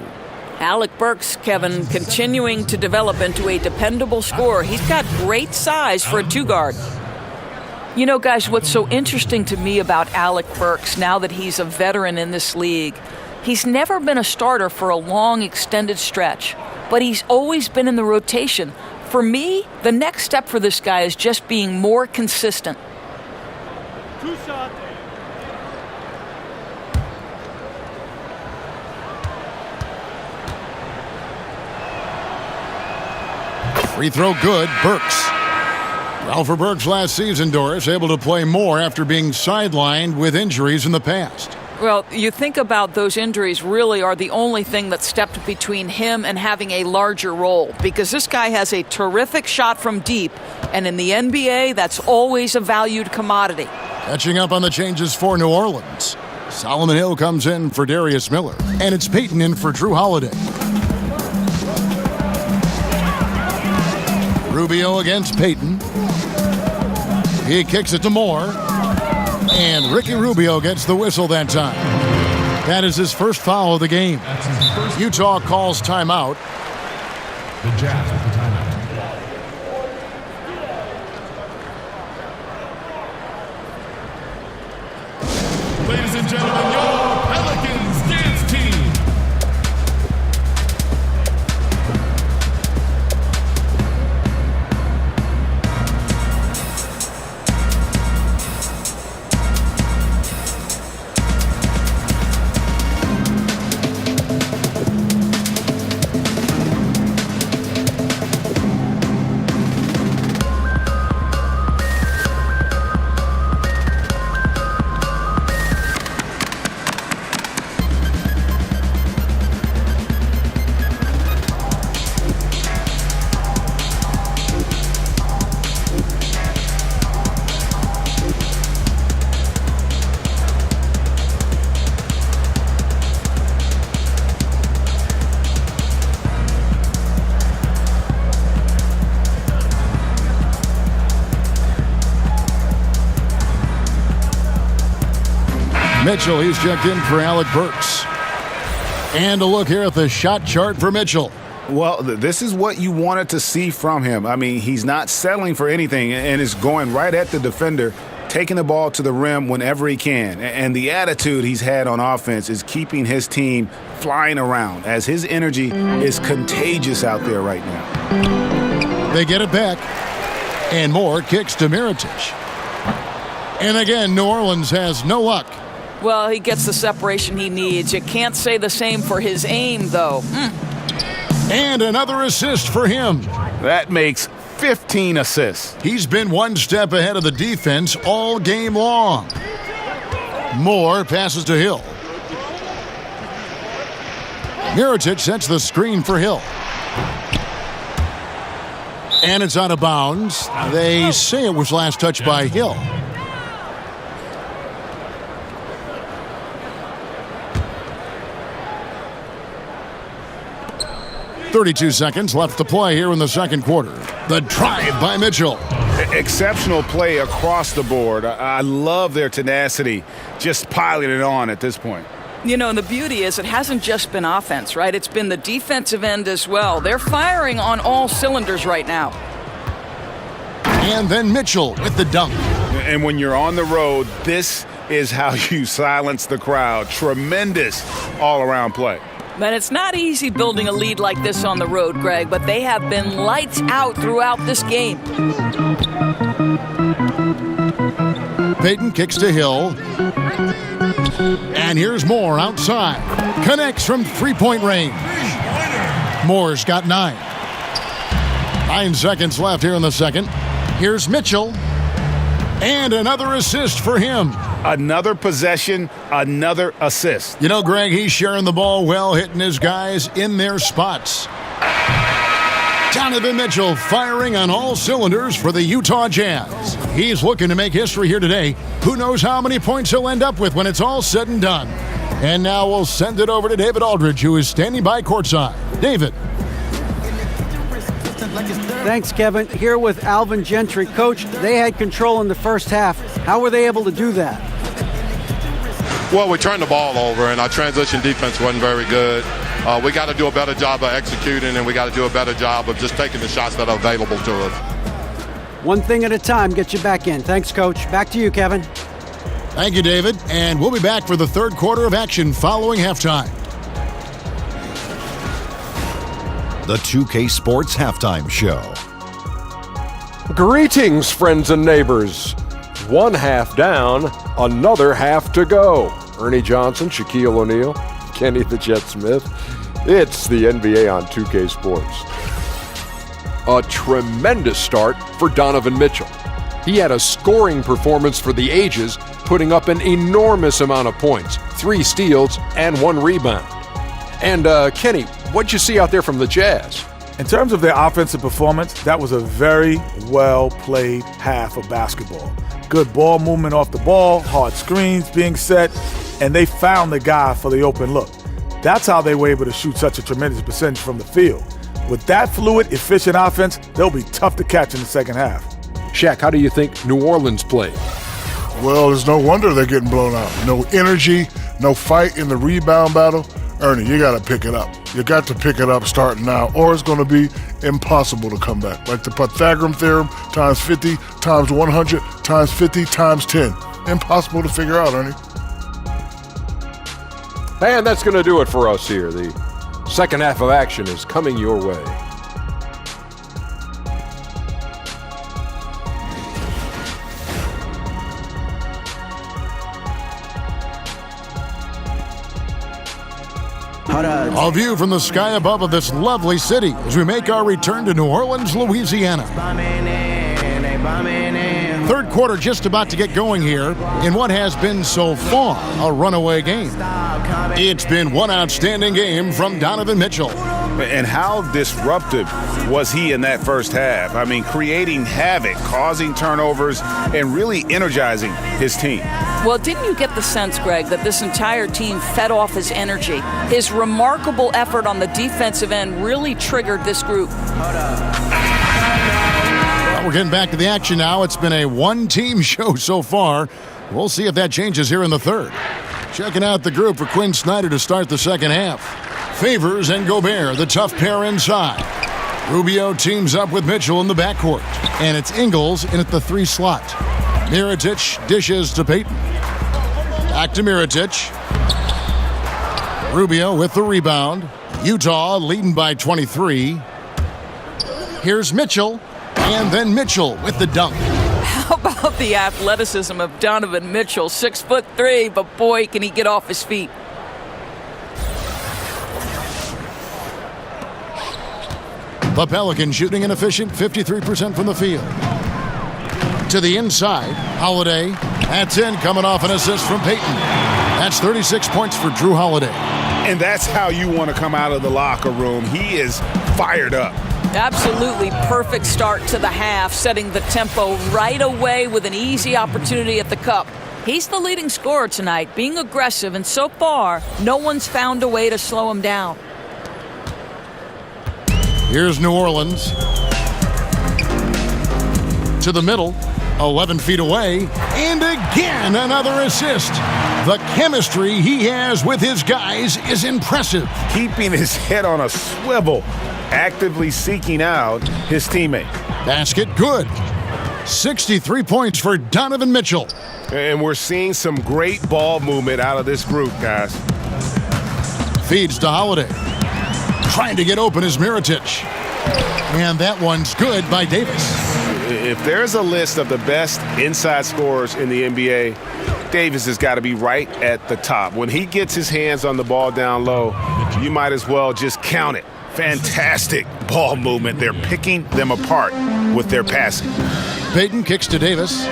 Speaker 9: Alec Burks, Kevin, continuing to develop into a dependable scorer. He's got great size for a 2-guard. You know, guys, what's so interesting to me about Alec Burks now that he's a veteran in this league He's never been a starter for a long, extended stretch, but he's always been in the rotation. For me, the next step for this guy is just being more consistent.
Speaker 13: 2 shots.
Speaker 7: Free throw good, Burks. Well, for Burks last season, Doris, able to play more after being sidelined with injuries in the past.
Speaker 9: Well, you think about those injuries really are the only thing that stepped between him and having a larger role, because this guy has a terrific shot from deep, and in the NBA, that's always a valued commodity.
Speaker 7: Catching up on the changes for New Orleans. Solomon Hill comes in for Darius Miller, and it's Payton in for Drew Holiday. Rubio against Payton. He kicks it to Moore. And Ricky Rubio gets the whistle that time. That is his first foul of the game. Utah calls timeout.
Speaker 14: The Jazz with the timeout. Ladies and gentlemen, your Pelicans dance team.
Speaker 7: Mitchell, he's checked in for Alec Burks. And a look here at the shot chart for Mitchell.
Speaker 8: Well, this is what you wanted to see from him. I mean, he's not settling for anything and is going right at the defender, taking the ball to the rim whenever he can. And the attitude he's had on offense is keeping his team flying around, as his energy is contagious out there right now.
Speaker 7: They get it back. And Moore kicks to Mirotic. And again, New Orleans has no luck.
Speaker 9: Well, he gets the separation he needs. You can't say the same for his aim, though.
Speaker 7: And another assist for him.
Speaker 8: That makes 15 assists.
Speaker 7: He's been one step ahead of the defense all game long. Moore passes to Hill. Mirotic sets the screen for Hill. And it's out of bounds. They say it was last touched by Hill. .32 seconds left to play here in the second quarter. The drive by Mitchell.
Speaker 8: Exceptional play across the board. I love their tenacity, just piling it on at this point.
Speaker 9: You know, and the beauty is it hasn't just been offense, right? It's been the defensive end as well. They're firing on all cylinders right now.
Speaker 7: And then Mitchell with the dunk.
Speaker 8: And when you're on the road, this is how you silence the crowd. Tremendous all-around play.
Speaker 9: Man, it's not easy building a lead like this on the road, Greg, but they have been lights out throughout this game.
Speaker 7: Payton kicks to Hill. And here's Moore outside. Connects from three-point range. Moore's got 9. 9 seconds left here in the second. Here's Mitchell. And another assist for him.
Speaker 8: Another possession, another assist.
Speaker 7: You know, Greg, he's sharing the ball well, hitting his guys in their spots. Donovan Mitchell firing on all cylinders for the Utah Jazz. He's looking to make history here today. Who knows how many points he'll end up with when it's all said and done. And now we'll send it over to David Aldridge, who is standing by courtside. David.
Speaker 10: Thanks, Kevin. Here with Alvin Gentry. Coach, they had control in the first half. How were they able to do that?
Speaker 15: Well, we turned the ball over, and our transition defense wasn't very good. We got to do a better job of executing, and we got to do a better job of just taking the shots that are available to us.
Speaker 10: One thing at a time, get you back in. Thanks, Coach. Back to you, Kevin.
Speaker 7: Thank you, David. And we'll be back for the third quarter of action following halftime.
Speaker 3: The 2K Sports Halftime Show.
Speaker 4: Greetings, friends and neighbors. One half down, another half to go. Ernie Johnson, Shaquille O'Neal, Kenny the Jet Smith. It's the NBA on 2K Sports. A tremendous start for Donovan Mitchell. He had a scoring performance for the ages, putting up an enormous amount of points, 3 steals and 1 rebound. And Kenny, what'd you see out there from the Jazz?
Speaker 5: In terms of their offensive performance, that was a very well-played half of basketball. Good ball movement off the ball, hard screens being set, and they found the guy for the open look. That's how they were able to shoot such a tremendous percentage from the field. With that fluid, efficient offense, they'll be tough to catch in the second half.
Speaker 4: Shaq, how do you think New Orleans played?
Speaker 6: Well, there's no wonder they're getting blown out. No energy, no fight in the rebound battle. Ernie, you got to pick it up. You got to pick it up starting now, or it's going to be impossible to come back. Like the Pythagorean theorem, times 50, times 100, times 50, times 10. Impossible to figure out, Ernie.
Speaker 4: And that's going to do it for us here. The second half of action is coming your way.
Speaker 7: A view from the sky above of this lovely city as we make our return to New Orleans, Louisiana. Third quarter just about to get going here in what has been so far a runaway game. It's been one outstanding game from Donovan Mitchell.
Speaker 8: And how disruptive was he in that first half? I mean, creating havoc, causing turnovers, and really energizing his team.
Speaker 9: Well, didn't you get the sense, Greg, that this entire team fed off his energy? His remarkable effort on the defensive end really triggered this group.
Speaker 7: Well, we're getting back to the action now. It's been a one-team show so far. We'll see if that changes here in the third. Checking out the group for Quinn Snyder to start the second half. Favors and Gobert, the tough pair inside. Rubio teams up with Mitchell in the backcourt. And it's Ingles in at the 3 slot. Mirotic dishes to Payton. Back to Mirotic. Rubio with the rebound. Utah leading by 23. Here's Mitchell. And then Mitchell with the dunk.
Speaker 9: How about the athleticism of Donovan Mitchell? 6'3", but boy, can he get off his feet.
Speaker 7: The Pelicans shooting an efficient 53% from the field. To the inside, Holiday. That's in, coming off an assist from Payton. That's 36 points for Drew Holiday.
Speaker 8: And that's how you want to come out of the locker room. He is fired up.
Speaker 9: Absolutely perfect start to the half, setting the tempo right away with an easy opportunity at the cup. He's the leading scorer tonight, being aggressive, and so far, no one's found a way to slow him down.
Speaker 7: Here's New Orleans. To the middle, 11 feet away, and again another assist. The chemistry he has with his guys is impressive.
Speaker 8: Keeping his head on a swivel, actively seeking out his teammate.
Speaker 7: Basket good. 63 points for Donovan Mitchell.
Speaker 11: And we're seeing some great ball movement out of this group, guys.
Speaker 7: Feeds to Holiday. Trying to get open is Mirotic. And that one's good by Davis.
Speaker 8: If there's a list of the best inside scorers in the NBA, Davis has got to be right at the top. When he gets his hands on the ball down low, you might as well just count it. Fantastic ball movement. They're picking them apart with their passing.
Speaker 7: Payton kicks to Davis.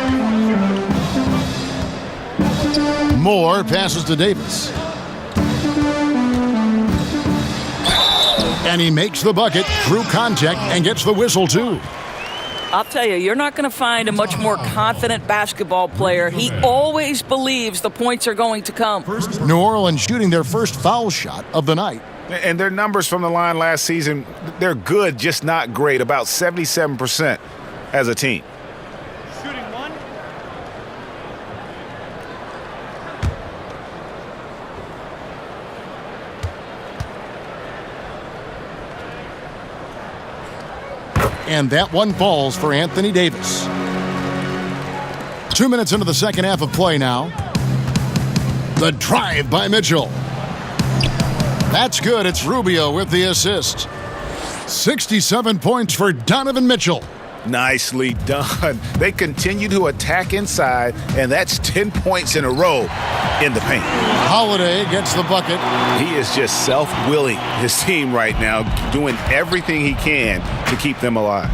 Speaker 7: Moore passes to Davis. And he makes the bucket through contact and gets the whistle, too.
Speaker 9: I'll tell you, you're not going to find a much more confident basketball player. He always believes the points are going to come.
Speaker 7: New Orleans shooting their first foul shot of the night.
Speaker 8: And their numbers from the line last season, they're good, just not great, about 77% as a team.
Speaker 13: Shooting one.
Speaker 7: And that one falls for Anthony Davis. 2 minutes into the second half of play now. The drive by Mitchell. That's good. It's Rubio with the assist. 67 points for Donovan Mitchell.
Speaker 8: Nicely done. They continue to attack inside, and that's 10 points in a row in the paint.
Speaker 7: Holiday gets the bucket.
Speaker 8: He is just self-willing his team right now, doing everything he can to keep them alive.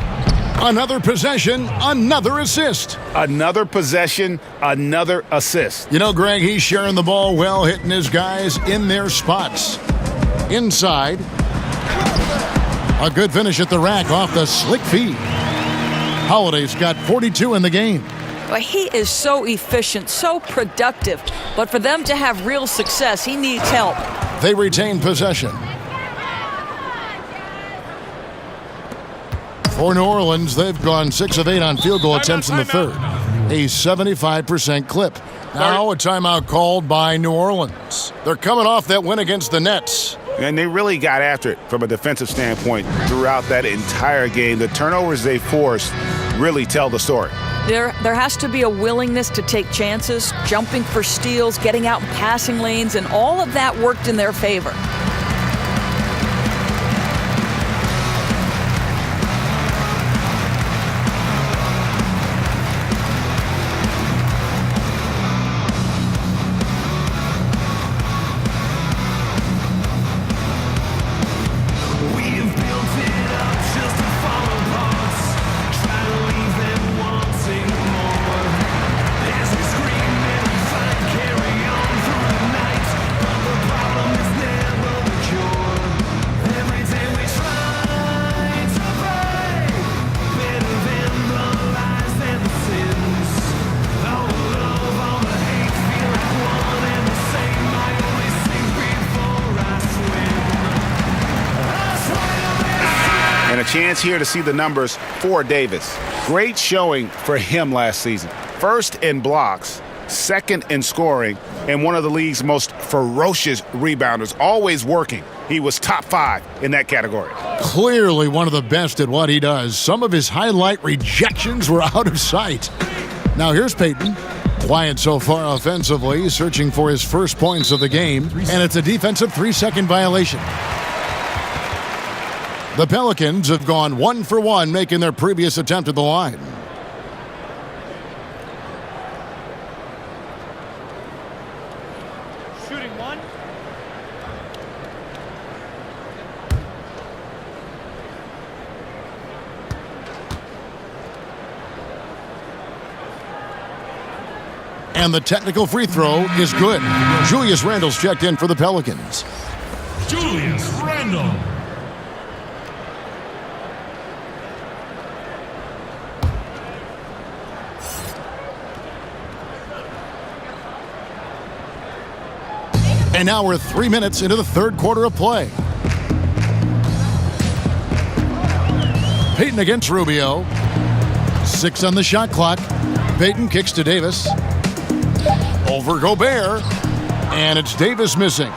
Speaker 7: Another possession, another assist.
Speaker 8: Another possession, another assist.
Speaker 7: You know, Greg, he's sharing the ball well, hitting his guys in their spots. Inside. A good finish at the rack off the slick feed. Holiday's got 42 in the game.
Speaker 9: Well, he is so efficient, so productive. But for them to have real success, he needs help.
Speaker 7: They retain possession. For New Orleans, they've gone 6 of 8 on field goal attempts in the third. A 75% clip. Now a timeout called by New Orleans. They're coming off that win against the Nets.
Speaker 8: And they really got after it from a defensive standpoint throughout that entire game. The turnovers they forced really tell the story.
Speaker 9: There has to be a willingness to take chances, jumping for steals, getting out in passing lanes, and all of that worked in their favor.
Speaker 8: Chance here to see the numbers for Davis. Great showing for him last season. First in blocks, second in scoring, and one of the league's most ferocious rebounders, always working. He was top 5 in that category.
Speaker 7: Clearly one of the best at what he does. Some of his highlight rejections were out of sight. Now here's Peyton. Quiet so far offensively, searching for his first points of the game, and it's a defensive 3-second violation. The Pelicans have gone 1 for 1, making their previous attempt at the line.
Speaker 13: Shooting 1.
Speaker 7: And the technical free throw is good. Julius Randle's checked in for the Pelicans.
Speaker 14: Julius Randle.
Speaker 7: And now we're 3 minutes into the third quarter of play. Peyton against Rubio. 6 on the shot clock. Peyton kicks to Davis. Over Gobert. And it's Davis missing.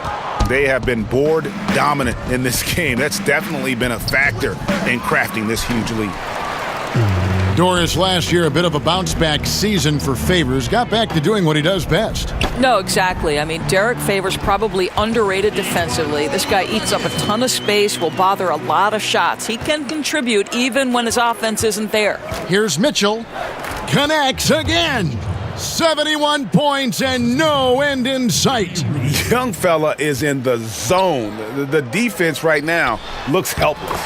Speaker 8: They have been board dominant in this game. That's definitely been a factor in crafting this huge lead.
Speaker 7: Doris, last year, a bit of a bounce-back season for Favors. Got back to doing what he does best.
Speaker 9: No, exactly. I mean, Derek Favors probably underrated defensively. This guy eats up a ton of space, will bother a lot of shots. He can contribute even when his offense isn't there.
Speaker 7: Here's Mitchell. Connects again. 71 points and no end in sight.
Speaker 8: Young fella is in the zone. The defense right now looks helpless.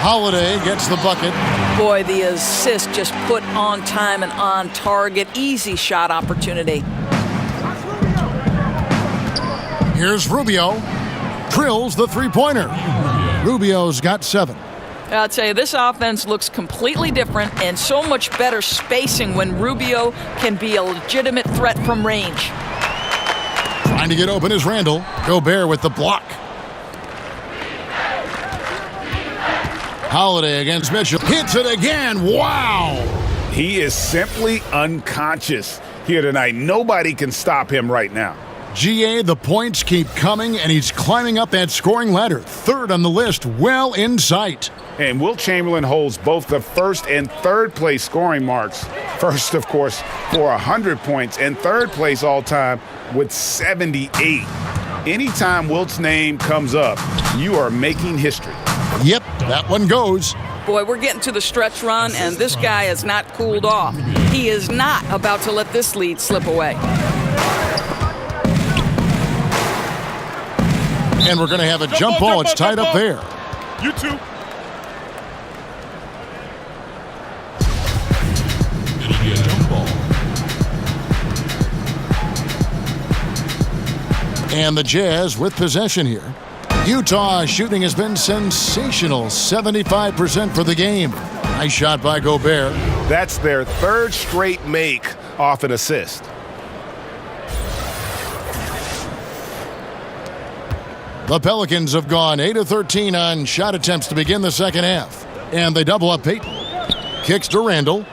Speaker 7: Holiday gets the bucket.
Speaker 9: Boy, the assist just put on time and on target. Easy shot opportunity.
Speaker 7: Here's Rubio. Drills the three-pointer. Rubio's got 7.
Speaker 9: I'll tell you, this offense looks completely different and so much better spacing when Rubio can be a legitimate threat from range.
Speaker 7: Trying to get open is Randle. Gobert with the block. Holiday against Mitchell. Hits it again. Wow.
Speaker 8: He is simply unconscious here tonight. Nobody can stop him right now.
Speaker 7: GA, the points keep coming, and he's climbing up that scoring ladder. Third on the list, well in sight.
Speaker 8: And Wilt Chamberlain holds both the first and third place scoring marks. First, of course, for 100 points, and third place all time with 78. Anytime Wilt's name comes up, you are making history.
Speaker 7: Yep, that one goes.
Speaker 9: Boy, we're getting to the stretch run, and this guy has not cooled off. He is not about to let this lead slip away.
Speaker 7: And we're going to have a jump ball. It's tied up there.
Speaker 14: You two. It'll be a jump ball.
Speaker 7: And the Jazz with possession here. Utah shooting has been sensational. 75% for the game. Nice shot by Gobert.
Speaker 8: That's their third straight make off an assist.
Speaker 7: The Pelicans have gone 8 of 13 on shot attempts to begin the second half. And they double up Payton. Kicks to Randall.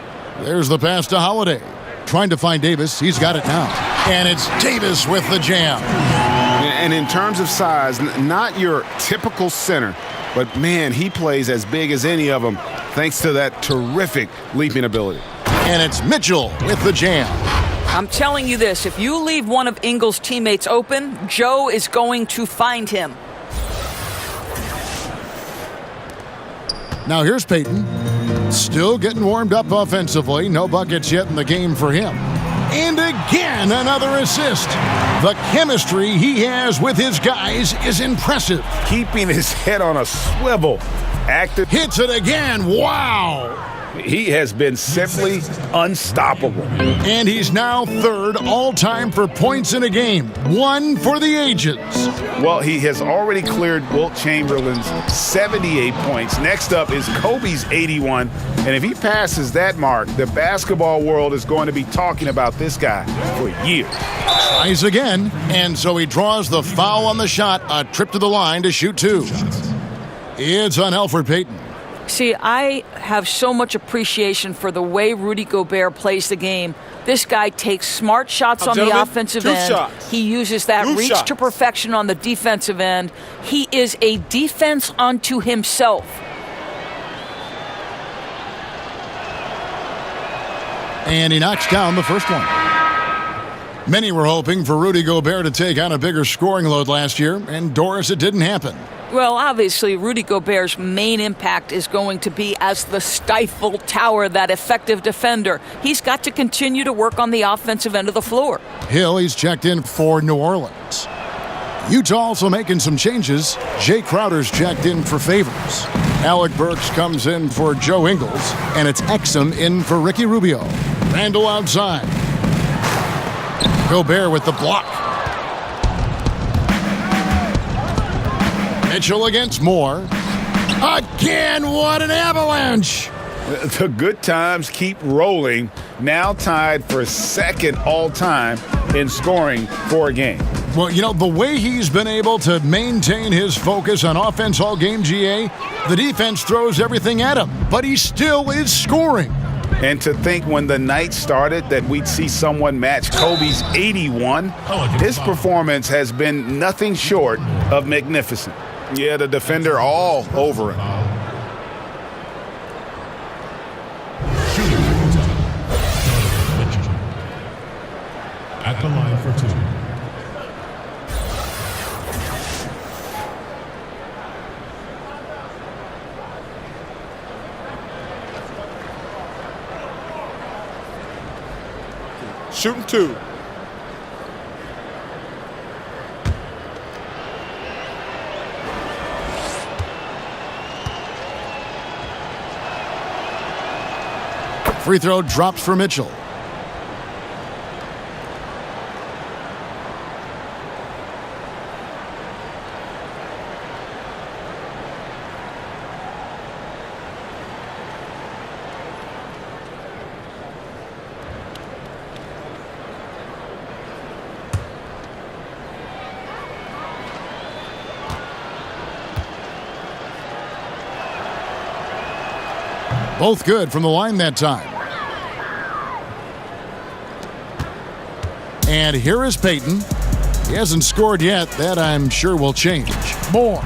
Speaker 7: There's the pass to Holiday. Trying to find Davis. He's got it now. And it's Davis with the jam.
Speaker 8: And in terms of size, not your typical center, but man, he plays as big as any of them thanks to that terrific leaping ability.
Speaker 7: And it's Mitchell with the jam.
Speaker 9: I'm telling you this, if you leave one of Ingles' teammates open, Joe is going to find him.
Speaker 7: Now here's Payton. Still getting warmed up offensively. No buckets yet in the game for him. And again, another assist. The chemistry he has with his guys is impressive.
Speaker 8: Keeping his head on a swivel. Active.
Speaker 7: Hits it again. Wow.
Speaker 8: He has been simply unstoppable.
Speaker 7: And he's now third all-time for points in a game. One for the ages.
Speaker 8: Well, he has already cleared Wilt Chamberlain's 78 points. Next up is Kobe's 81. And if he passes that mark, the basketball world is going to be talking about this guy for years.
Speaker 7: Tries again, and so he draws the foul on the shot. A trip to the line to shoot two. It's on Elfrid Payton.
Speaker 9: See, I have so much appreciation for the way Rudy Gobert plays the game. This guy takes smart shots on the offensive end. He uses that reach to perfection on the defensive end. He is a defense unto himself.
Speaker 7: And he knocks down the first one. Many were hoping for Rudy Gobert to take on a bigger scoring load last year, and Doris, it didn't happen.
Speaker 9: Well, obviously, Rudy Gobert's main impact is going to be as the stifle tower, that effective defender. He's got to continue to work on the offensive end of the floor.
Speaker 7: Hill, he's checked in for New Orleans. Utah also making some changes. Jay Crowder's checked in for Favors. Alec Burks comes in for Joe Ingles, and it's Exum in for Ricky Rubio. Randall outside. Gobert with the block. Mitchell against Moore. Again, what an avalanche!
Speaker 8: The good times keep rolling. Now tied for second all-time in scoring for a game.
Speaker 7: Well, you know, the way he's been able to maintain his focus on offense all game, GA, the defense throws everything at him, but he still is scoring.
Speaker 8: And to think when the night started that we'd see someone match Kobe's 81, his performance has been nothing short of magnificent. Yeah, the defender all over him.
Speaker 14: At the line for two.
Speaker 5: Shooting two.
Speaker 7: Free throw drops for Mitchell. Both good from the line that time. And here is Payton. He hasn't scored yet. That I'm sure will change. Moore.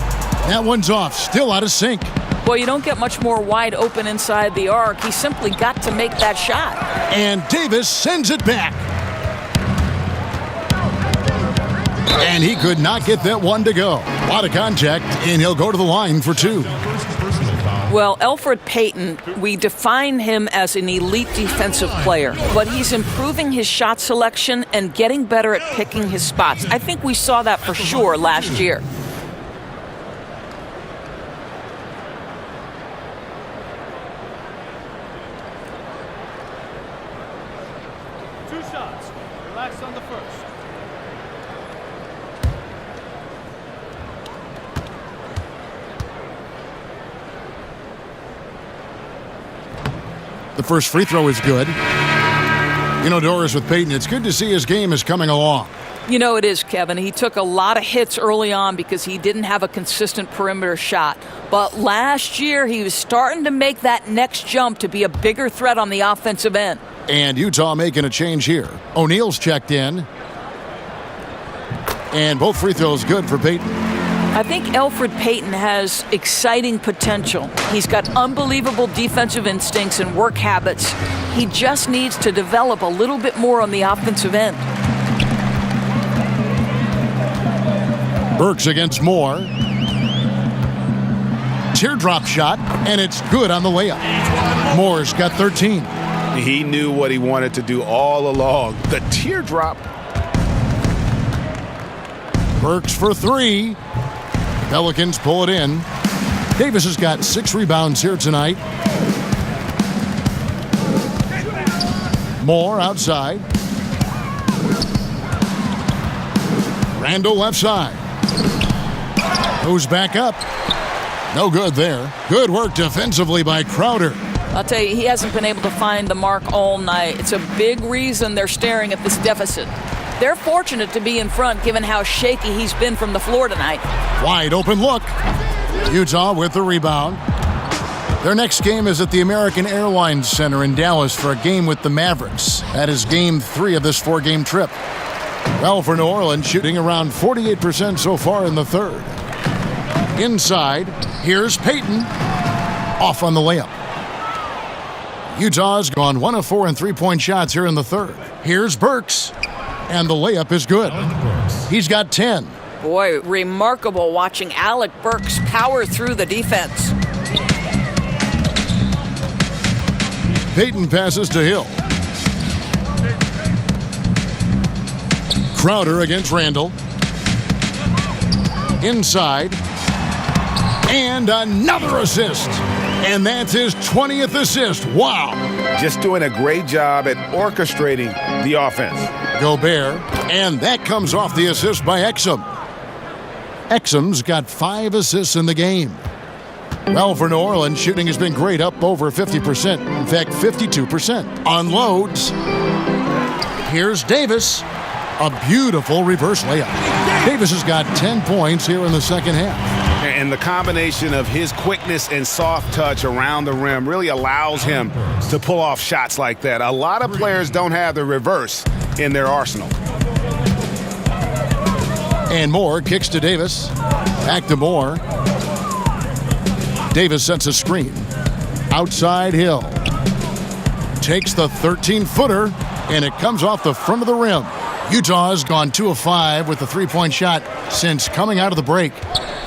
Speaker 7: That one's off. Still out of sync.
Speaker 9: Well, you don't get much more wide open inside the arc. He simply got to make that shot.
Speaker 7: And Davis sends it back. And he could not get that one to go. A lot of contact, and he'll go to the line for 2.
Speaker 9: Well, Elfrid Payton, we define him as an elite defensive player, but he's improving his shot selection and getting better at picking his spots. I think we saw that for sure last year.
Speaker 13: Two shots. Relax on the first.
Speaker 7: The first free throw is good. You know, Doris, with Payton, it's good to see his game is coming along.
Speaker 9: You know it is, Kevin. He took a lot of hits early on because he didn't have a consistent perimeter shot. But last year, he was starting to make that next jump to be a bigger threat on the offensive end.
Speaker 7: And Utah making a change here. O'Neal's checked in. And both free throws good for Payton.
Speaker 9: I think Elfrid Payton has exciting potential. He's got unbelievable defensive instincts and work habits. He just needs to develop a little bit more on the offensive end.
Speaker 7: Burks against Moore. Teardrop shot, and it's good on the layup. Moore's got 13.
Speaker 8: He knew what he wanted to do all along. The teardrop.
Speaker 7: Burks for 3. Pelicans pull it in. Davis has got 6 rebounds here tonight. Moore outside. Randall left side. Goes back up. No good there. Good work defensively by Crowder.
Speaker 9: I'll tell you, he hasn't been able to find the mark all night. It's a big reason they're staring at this deficit. They're fortunate to be in front given how shaky he's been from the floor tonight.
Speaker 7: Wide open look. Utah with the rebound. Their next game is at the American Airlines Center in Dallas for a game with the Mavericks. That is game 3 of this 4-game trip. Well, for New Orleans, shooting around 48% so far in the third. Inside, here's Payton. Off on the layup. Utah's gone 1 of 4 in 3-point shots here in the third. Here's Burks. And the layup is good. He's got 10.
Speaker 9: Boy, remarkable watching Alec Burks power through the defense.
Speaker 7: Payton passes to Hill. Crowder against Randall. Inside. And another assist. And that's his 20th assist. Wow.
Speaker 8: Just doing a great job at orchestrating the offense.
Speaker 7: Gobert, and that comes off the assist by Exum. Exum's got 5 assists in the game. Well, for New Orleans, shooting has been great, up over 50%. In fact, 52%. Unloads. Here's Davis. A beautiful reverse layup. Davis has got 10 points here in the second half.
Speaker 8: And the combination of his quickness and soft touch around the rim really allows him to pull off shots like that. A lot of players don't have the reverse in their arsenal.
Speaker 7: And Moore kicks to Davis. Back to Moore. Davis sets a screen. Outside Hill. Takes the 13-footer, and it comes off the front of the rim. Utah's gone 2 of 5 with the 3-point shot since coming out of the break.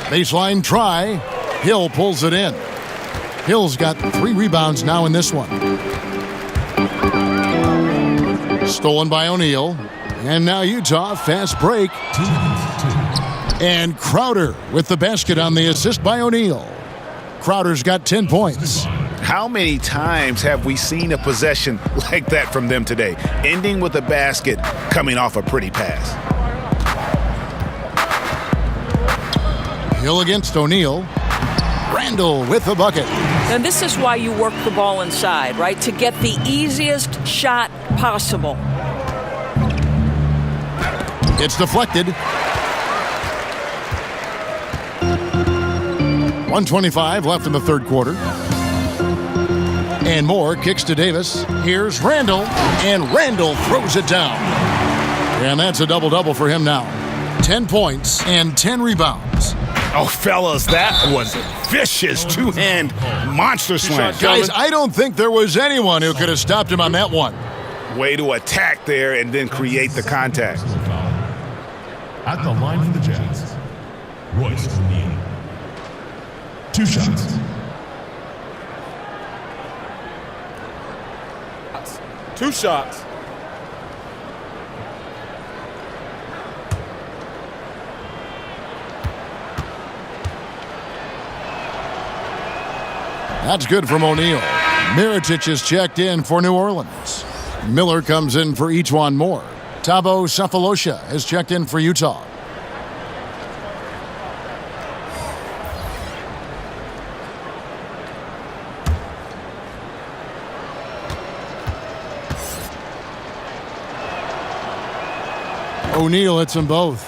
Speaker 7: Baseline try. Hill pulls it in. Hill's got 3 rebounds now in this one. Stolen by O'Neal. And now Utah, fast break. And Crowder with the basket on the assist by O'Neal. Crowder's got 10 points.
Speaker 8: How many times have we seen a possession like that from them today, ending with a basket coming off a pretty pass?
Speaker 7: Hill against O'Neal. Randall with the bucket.
Speaker 9: And this is why you work the ball inside, right? To get the easiest shot possible.
Speaker 7: It's deflected. 1:25 left in the third quarter. And Moore kicks to Davis. Here's Randall, and Randall throws it down. And that's a double-double for him now. 10 points and 10 rebounds.
Speaker 8: Oh, fellas, that was vicious two-hand monster slam.
Speaker 7: Guys, I don't think there was anyone who could have stopped him on that one.
Speaker 8: Way to attack there and then create the contact.
Speaker 14: At the line for the Jazz, Royce O'Neal. 2 shots.
Speaker 16: 2 shots.
Speaker 7: That's good from O'Neal. Mirotic is checked in for New Orleans. Miller comes in for each one more. Thabo Sefolosha is checked in for Utah. O'Neal hits them both.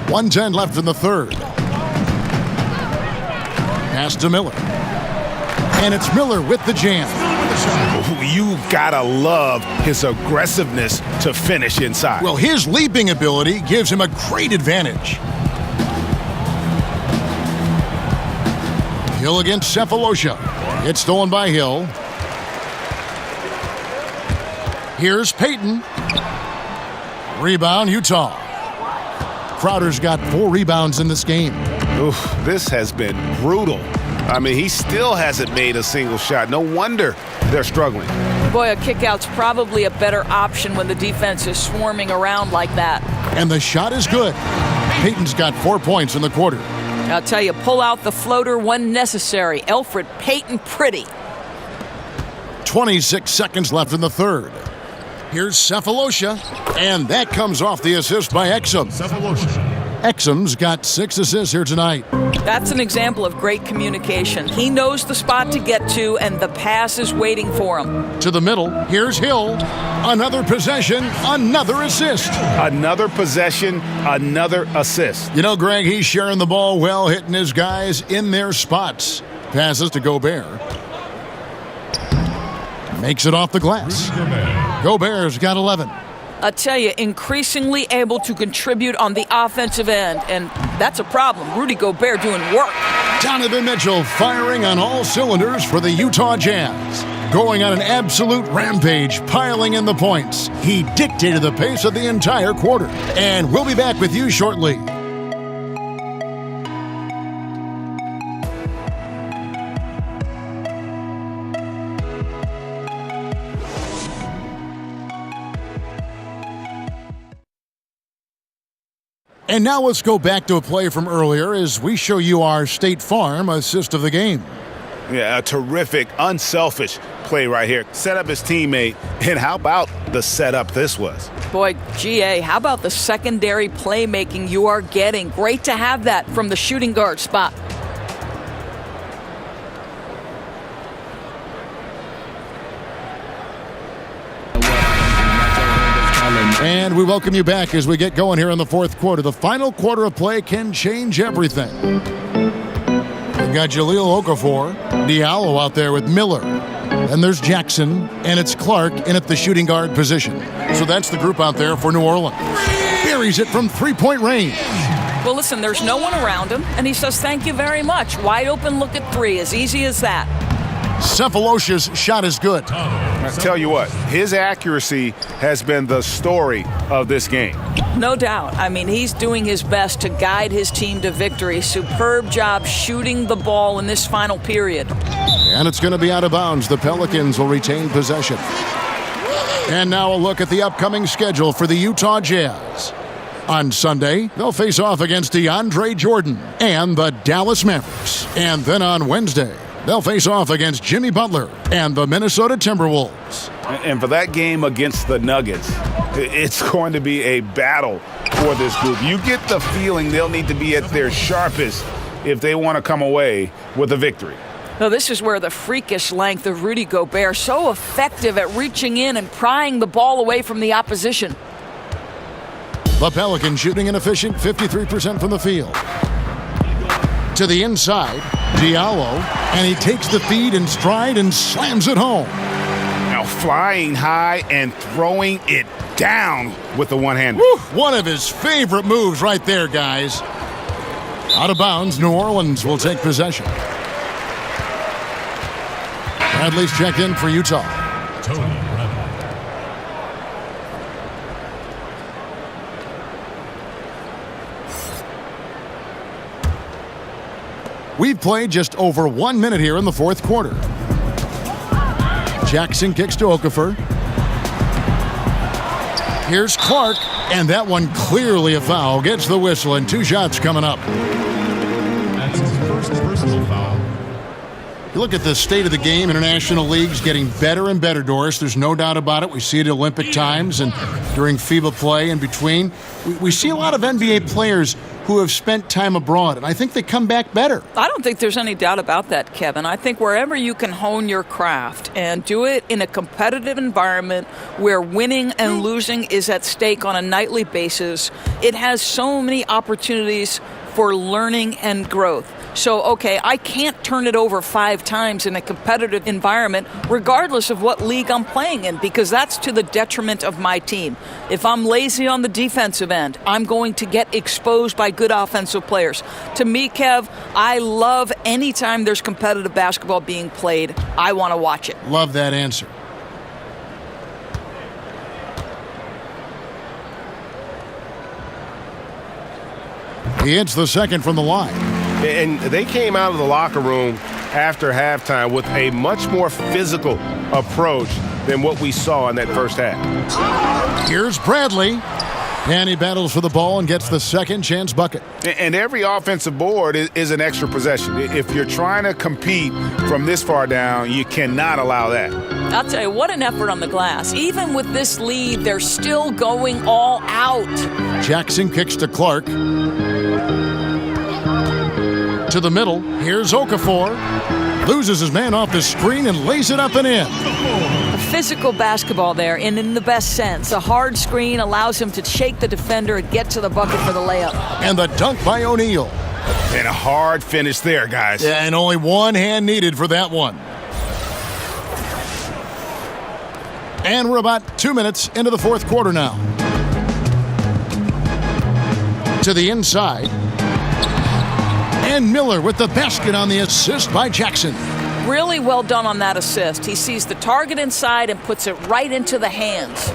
Speaker 7: 1:10 left in the third. Pass to Miller. And it's Miller with the jam.
Speaker 8: You gotta love his aggressiveness to finish inside.
Speaker 7: Well, his leaping ability gives him a great advantage. Hill against Sefolosha. It's stolen by Hill. Here's Payton. Rebound, Utah. Crowder's got 4 rebounds in this game.
Speaker 8: Oof, this has been brutal. I mean, he still hasn't made a single shot. No wonder they're struggling.
Speaker 9: Boy, a kickout's probably a better option when the defense is swarming around like that.
Speaker 7: And the shot is good. Payton's got 4 points in the quarter.
Speaker 9: I'll tell you, pull out the floater when necessary. Elfrid Payton pretty.
Speaker 7: 26 seconds left in the third. Here's Sefolosha, and that comes off the assist by Exum. Exum's got 6 assists here tonight.
Speaker 9: That's an example of great communication. He knows the spot to get to, and the pass is waiting for him.
Speaker 7: To the middle, here's Hill. Another possession, another assist.
Speaker 8: Another possession, another assist.
Speaker 7: You know, Greg, he's sharing the ball well, hitting his guys in their spots. Passes to Gobert. Makes it off the glass. Gobert's got 11.
Speaker 9: I tell you, increasingly able to contribute on the offensive end, and that's a problem. Rudy Gobert doing work.
Speaker 7: Donovan Mitchell firing on all cylinders for the Utah Jazz. Going on an absolute rampage, piling in the points. He dictated the pace of the entire quarter. And we'll be back with you shortly. And now let's go back to a play from earlier as we show you our State Farm assist of the game.
Speaker 8: Yeah, a terrific, unselfish play right here. Set up his teammate, and how about the setup this was?
Speaker 9: Boy, GA, how about the secondary playmaking you are getting? Great to have that from the shooting guard spot.
Speaker 7: And we welcome you back as we get going here in the fourth quarter. The final quarter of play can change everything. We've got Jahlil Okafor, Diallo out there with Miller. And there's Jackson, and it's Clark in at the shooting guard position. So that's the group out there for New Orleans. Buries it from three-point range.
Speaker 9: Well, listen, there's no one around him, and he says thank you very much. Wide open look at 3, as easy as that.
Speaker 7: Sefolosha's shot is good.
Speaker 8: I tell you what, his accuracy has been the story of this game.
Speaker 9: No doubt. I mean, he's doing his best to guide his team to victory. Superb job shooting the ball in this final period.
Speaker 7: And it's going to be out of bounds. The Pelicans will retain possession. And now a look at the upcoming schedule for the Utah Jazz. On Sunday, they'll face off against DeAndre Jordan and the Dallas Mavericks. And then on Wednesday, they'll face off against Jimmy Butler and the Minnesota Timberwolves.
Speaker 8: And for that game against the Nuggets, it's going to be a battle for this group. You get the feeling they'll need to be at their sharpest if they want to come away with a victory.
Speaker 9: Now, this is where the freakish length of Rudy Gobert, so effective at reaching in and prying the ball away from the opposition.
Speaker 7: The Pelicans shooting an efficient 53% from the field. To the inside, Diallo, and he takes the feed in stride and slams it home.
Speaker 8: Now flying high and throwing it down with the one-hander.
Speaker 7: One of his favorite moves right there, guys. Out of bounds, New Orleans will take possession. Bradley's checked in for Utah.
Speaker 14: Tony Bradley.
Speaker 7: We've played just over 1 minute here in the fourth quarter. Jackson kicks to Okafor. Here's Clark, and that one clearly a foul. Gets the whistle, and 2 shots coming up.
Speaker 14: That's his first personal foul.
Speaker 7: You look at the state of the game, international leagues getting better and better, Doris. There's no doubt about it. We see it at Olympic times and during FIBA play in between. We see a lot of NBA players who have spent time abroad, and I think they come back better.
Speaker 9: I don't think there's any doubt about that, Kevin. I think wherever you can hone your craft and do it in a competitive environment where winning and losing is at stake on a nightly basis, it has so many opportunities for learning and growth. So, okay, I can't turn it over 5 times in a competitive environment, regardless of what league I'm playing in, because that's to the detriment of my team. If I'm lazy on the defensive end, I'm going to get exposed by good offensive players. To me, Kev, I love any time there's competitive basketball being played. I want to watch it.
Speaker 7: Love that answer. He hits the second from the line.
Speaker 11: And they came out of the locker room after halftime with a much more physical approach than what we saw in that first half.
Speaker 7: Here's Bradley. And he battles for the ball and gets the second chance bucket.
Speaker 8: And every offensive board is an extra possession. If you're trying to compete from this far down, you cannot allow that.
Speaker 9: I'll tell you, what an effort on the glass. Even with this lead, they're still going all out.
Speaker 7: Jackson kicks to Clark. To the middle. Here's Okafor. Loses his man off the screen and lays it up and in.
Speaker 9: Physical basketball there, and in the best sense. A hard screen allows him to shake the defender and get to the bucket for the layup.
Speaker 7: And the dunk by O'Neal.
Speaker 8: And a hard finish there, guys.
Speaker 7: Yeah, and only one hand needed for that one. And we're about 2 minutes into the fourth quarter now. To the inside. And Miller with the basket on the assist by Jackson.
Speaker 9: Really well done on that assist. He sees the target inside and puts it right into the hands.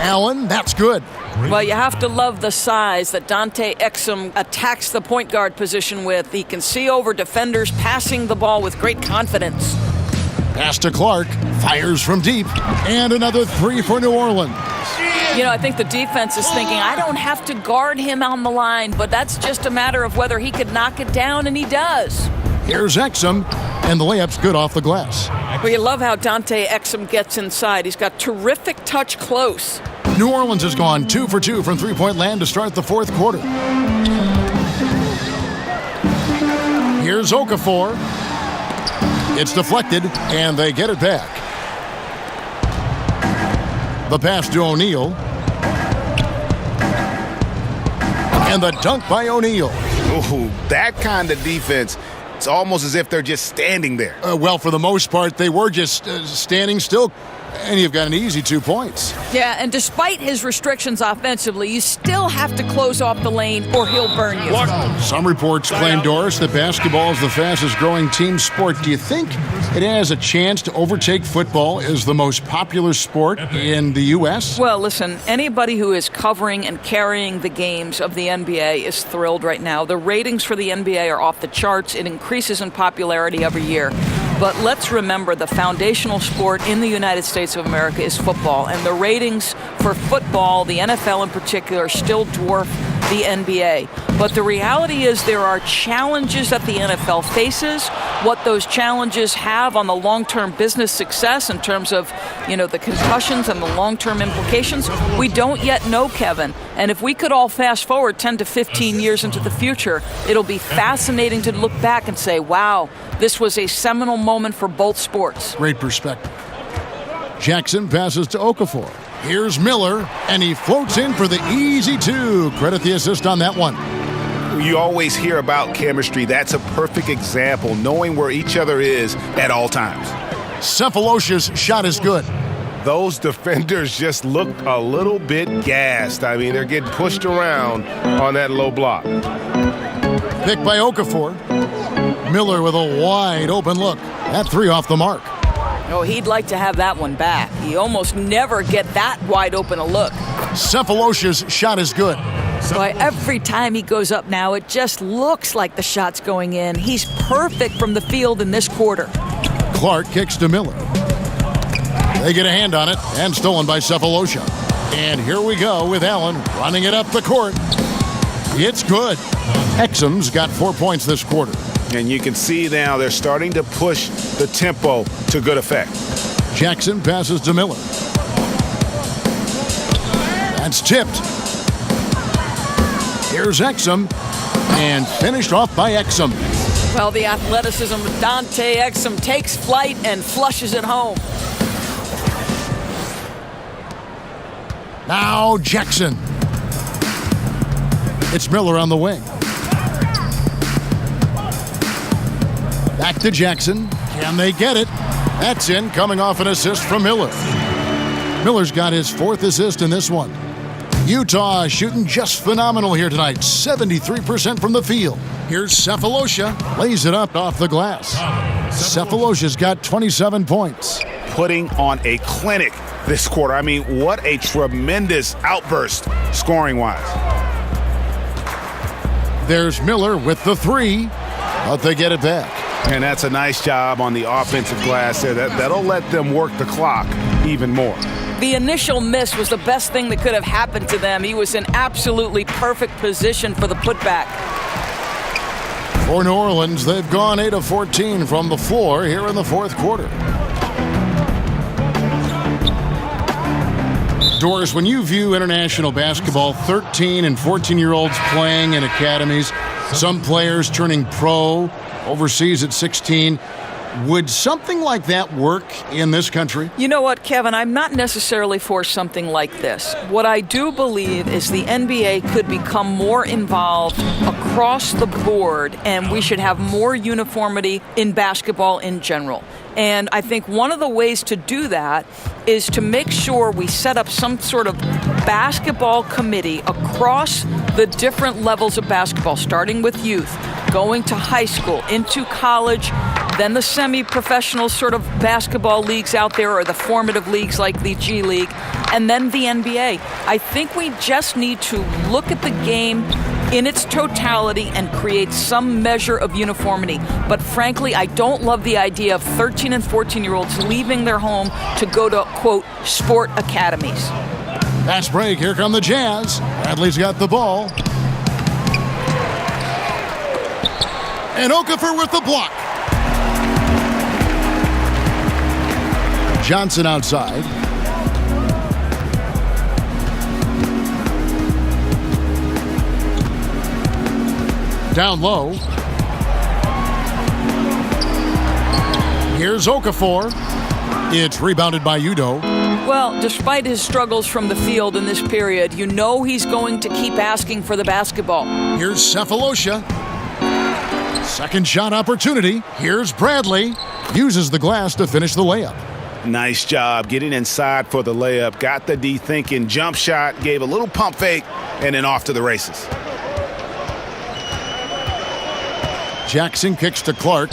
Speaker 7: Allen, that's good.
Speaker 9: Well, you have to love the size that Dante Exum attacks the point guard position with. He can see over defenders, passing the ball with great confidence.
Speaker 7: Pass to Clark, fires from deep, and another 3 for New Orleans.
Speaker 9: You know, I think the defense is thinking, I don't have to guard him on the line, but that's just a matter of whether he could knock it down, and he does.
Speaker 7: Here's Exum, and the layup's good off the glass.
Speaker 9: Well, you love how Dante Exum gets inside. He's got terrific touch close.
Speaker 7: New Orleans has gone 2 for 2 from three-point land to start the fourth quarter. Here's Okafor. It's deflected, and they get it back. The pass to O'Neal. And the dunk by O'Neal.
Speaker 8: Ooh, that kind of defense, it's almost as if they're just standing there.
Speaker 7: Well, for the most part, they were just standing still. And you've got an easy 2 points.
Speaker 9: Yeah, and despite his restrictions offensively, you still have to close off the lane or he'll burn you.
Speaker 7: Some reports claim, Doris, that basketball is the fastest growing team sport. Do you think it has a chance to overtake football as the most popular sport in the U.S.?
Speaker 9: Well, listen, anybody who is covering and carrying the games of the NBA is thrilled right now. The ratings for the NBA are off the charts. It increases in popularity every year. But let's remember the foundational sport in the United States of America is football. And the ratings for football, the NFL in particular, still dwarf the NBA. But the reality is there are challenges that the NFL faces. What those challenges have on the long-term business success in terms of, the concussions and the long-term implications, we don't yet know, Kevin. And if we could all fast forward 10 to 15 years into the future, it'll be fascinating to look back and say, wow, this was a seminal moment for both sports.
Speaker 7: Great perspective. Jackson passes to Okafor. Here's Miller, and he floats in for the easy 2. Credit the assist on that one.
Speaker 8: You always hear about chemistry. That's a perfect example, knowing where each other is at all times.
Speaker 7: Cephalosha's shot is good.
Speaker 8: Those defenders just looked a little bit gassed. I mean, they're getting pushed around on that low block.
Speaker 7: Picked by Okafor. Miller with a wide open look. That three off the mark.
Speaker 9: Oh, he'd like to have that one back. He almost never get that wide open a look.
Speaker 7: Cephalosha's shot is good.
Speaker 9: Boy, every time he goes up now, it just looks like the shot's going in. He's perfect from the field in this quarter.
Speaker 7: Clark kicks to Miller. They get a hand on it, and stolen by Cephalosha. And here we go with Allen running it up the court. It's good. Exum's got 4 points this quarter.
Speaker 8: And you can see now they're starting to push the tempo to good effect.
Speaker 7: Jackson passes to Miller. That's tipped. Here's Exum, and finished off by Exum.
Speaker 9: Well, the athleticism of Dante Exum takes flight and flushes it home.
Speaker 7: Now Jackson. It's Miller on the wing. Back to Jackson. Can they get it? That's in, coming off an assist from Miller. Miller's got his 4th assist in this one. Utah shooting just phenomenal here tonight. 73% from the field. Here's Cephalosha. Lays it up off the glass. Cephalosha's got 27 points.
Speaker 8: Putting on a clinic this quarter. I mean, what a tremendous outburst scoring-wise.
Speaker 7: There's Miller with the three, but they get it back.
Speaker 8: And that's a nice job on the offensive glass there. That'll let them work the clock even more.
Speaker 9: The initial miss was the best thing that could have happened to them. He was in absolutely perfect position for the putback.
Speaker 7: For New Orleans, they've gone 8 of 14 from the floor here in the 4th quarter. Doris, when you view international basketball, 13 and 14-year-olds playing in academies, some players turning pro overseas at 16, would something like that work in this country?
Speaker 9: You know what, Kevin? I'm not necessarily for something like this. What I do believe is the NBA could become more involved across the board, and we should have more uniformity in basketball in general. And I think one of the ways to do that is to make sure we set up some sort of basketball committee across the different levels of basketball, starting with youth, going to high school, into college, then the semi-professional sort of basketball leagues out there, or the formative leagues like the G League, and then the NBA. I think we just need to look at the game in its totality and create some measure of uniformity. But frankly, I don't love the idea of 13 and 14-year-olds leaving their home to go to, quote, sport academies.
Speaker 7: Fast break. Here come the Jazz. Bradley's got the ball. And Okafor with the block. Johnson outside. Down low. Here's Okafor. It's rebounded by Udoh.
Speaker 9: Well, despite his struggles from the field in this period, you know he's going to keep asking for the basketball.
Speaker 7: Here's Cephalosha. Second shot opportunity. Here's Bradley. Uses the glass to finish the layup.
Speaker 8: Nice job getting inside for the layup. Got the D thinking, jump shot, gave a little pump fake, and then off to the races.
Speaker 7: Jackson kicks to Clark.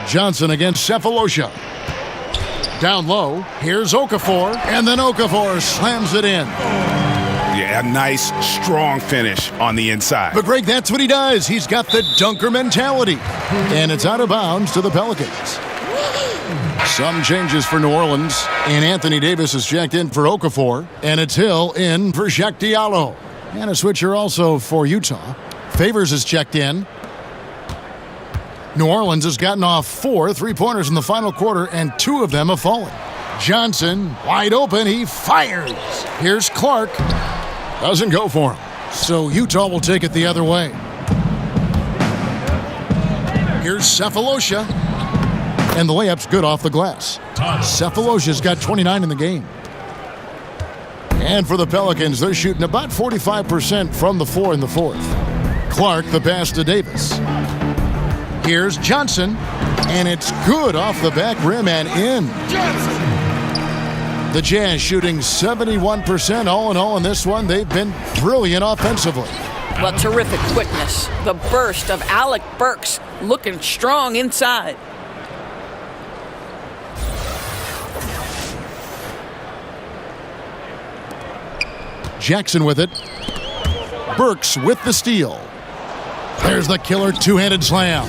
Speaker 7: Johnson against Cephalosha. Down low. Here's Okafor. And then Okafor slams it in.
Speaker 8: Yeah, a nice, strong finish on the inside.
Speaker 7: But, Greg, that's what he does. He's got the dunker mentality. And it's out of bounds to the Pelicans. Some changes for New Orleans. And Anthony Davis is checked in for Okafor. And it's Hill in for Shaq Diallo. And a switcher also for Utah. Favors is checked in. New Orleans has gotten off 4 3-pointers in the final quarter, and 2 of them have fallen. Johnson, wide open, he fires. Here's Clark. Doesn't go for him. So Utah will take it the other way. Here's Cephalosha. And the layup's good off the glass. Cephalosha's got 29 in the game. And for the Pelicans, they're shooting about 45% from the floor in the fourth. Clark, the pass to Davis. Here's Johnson, and it's good off the back rim and in. The Jazz shooting 71% all in all in this one. They've been brilliant offensively.
Speaker 9: Well, terrific quickness. The burst of Alec Burks looking strong inside.
Speaker 7: Jackson with it. Burks with the steal. There's the killer two-handed slam.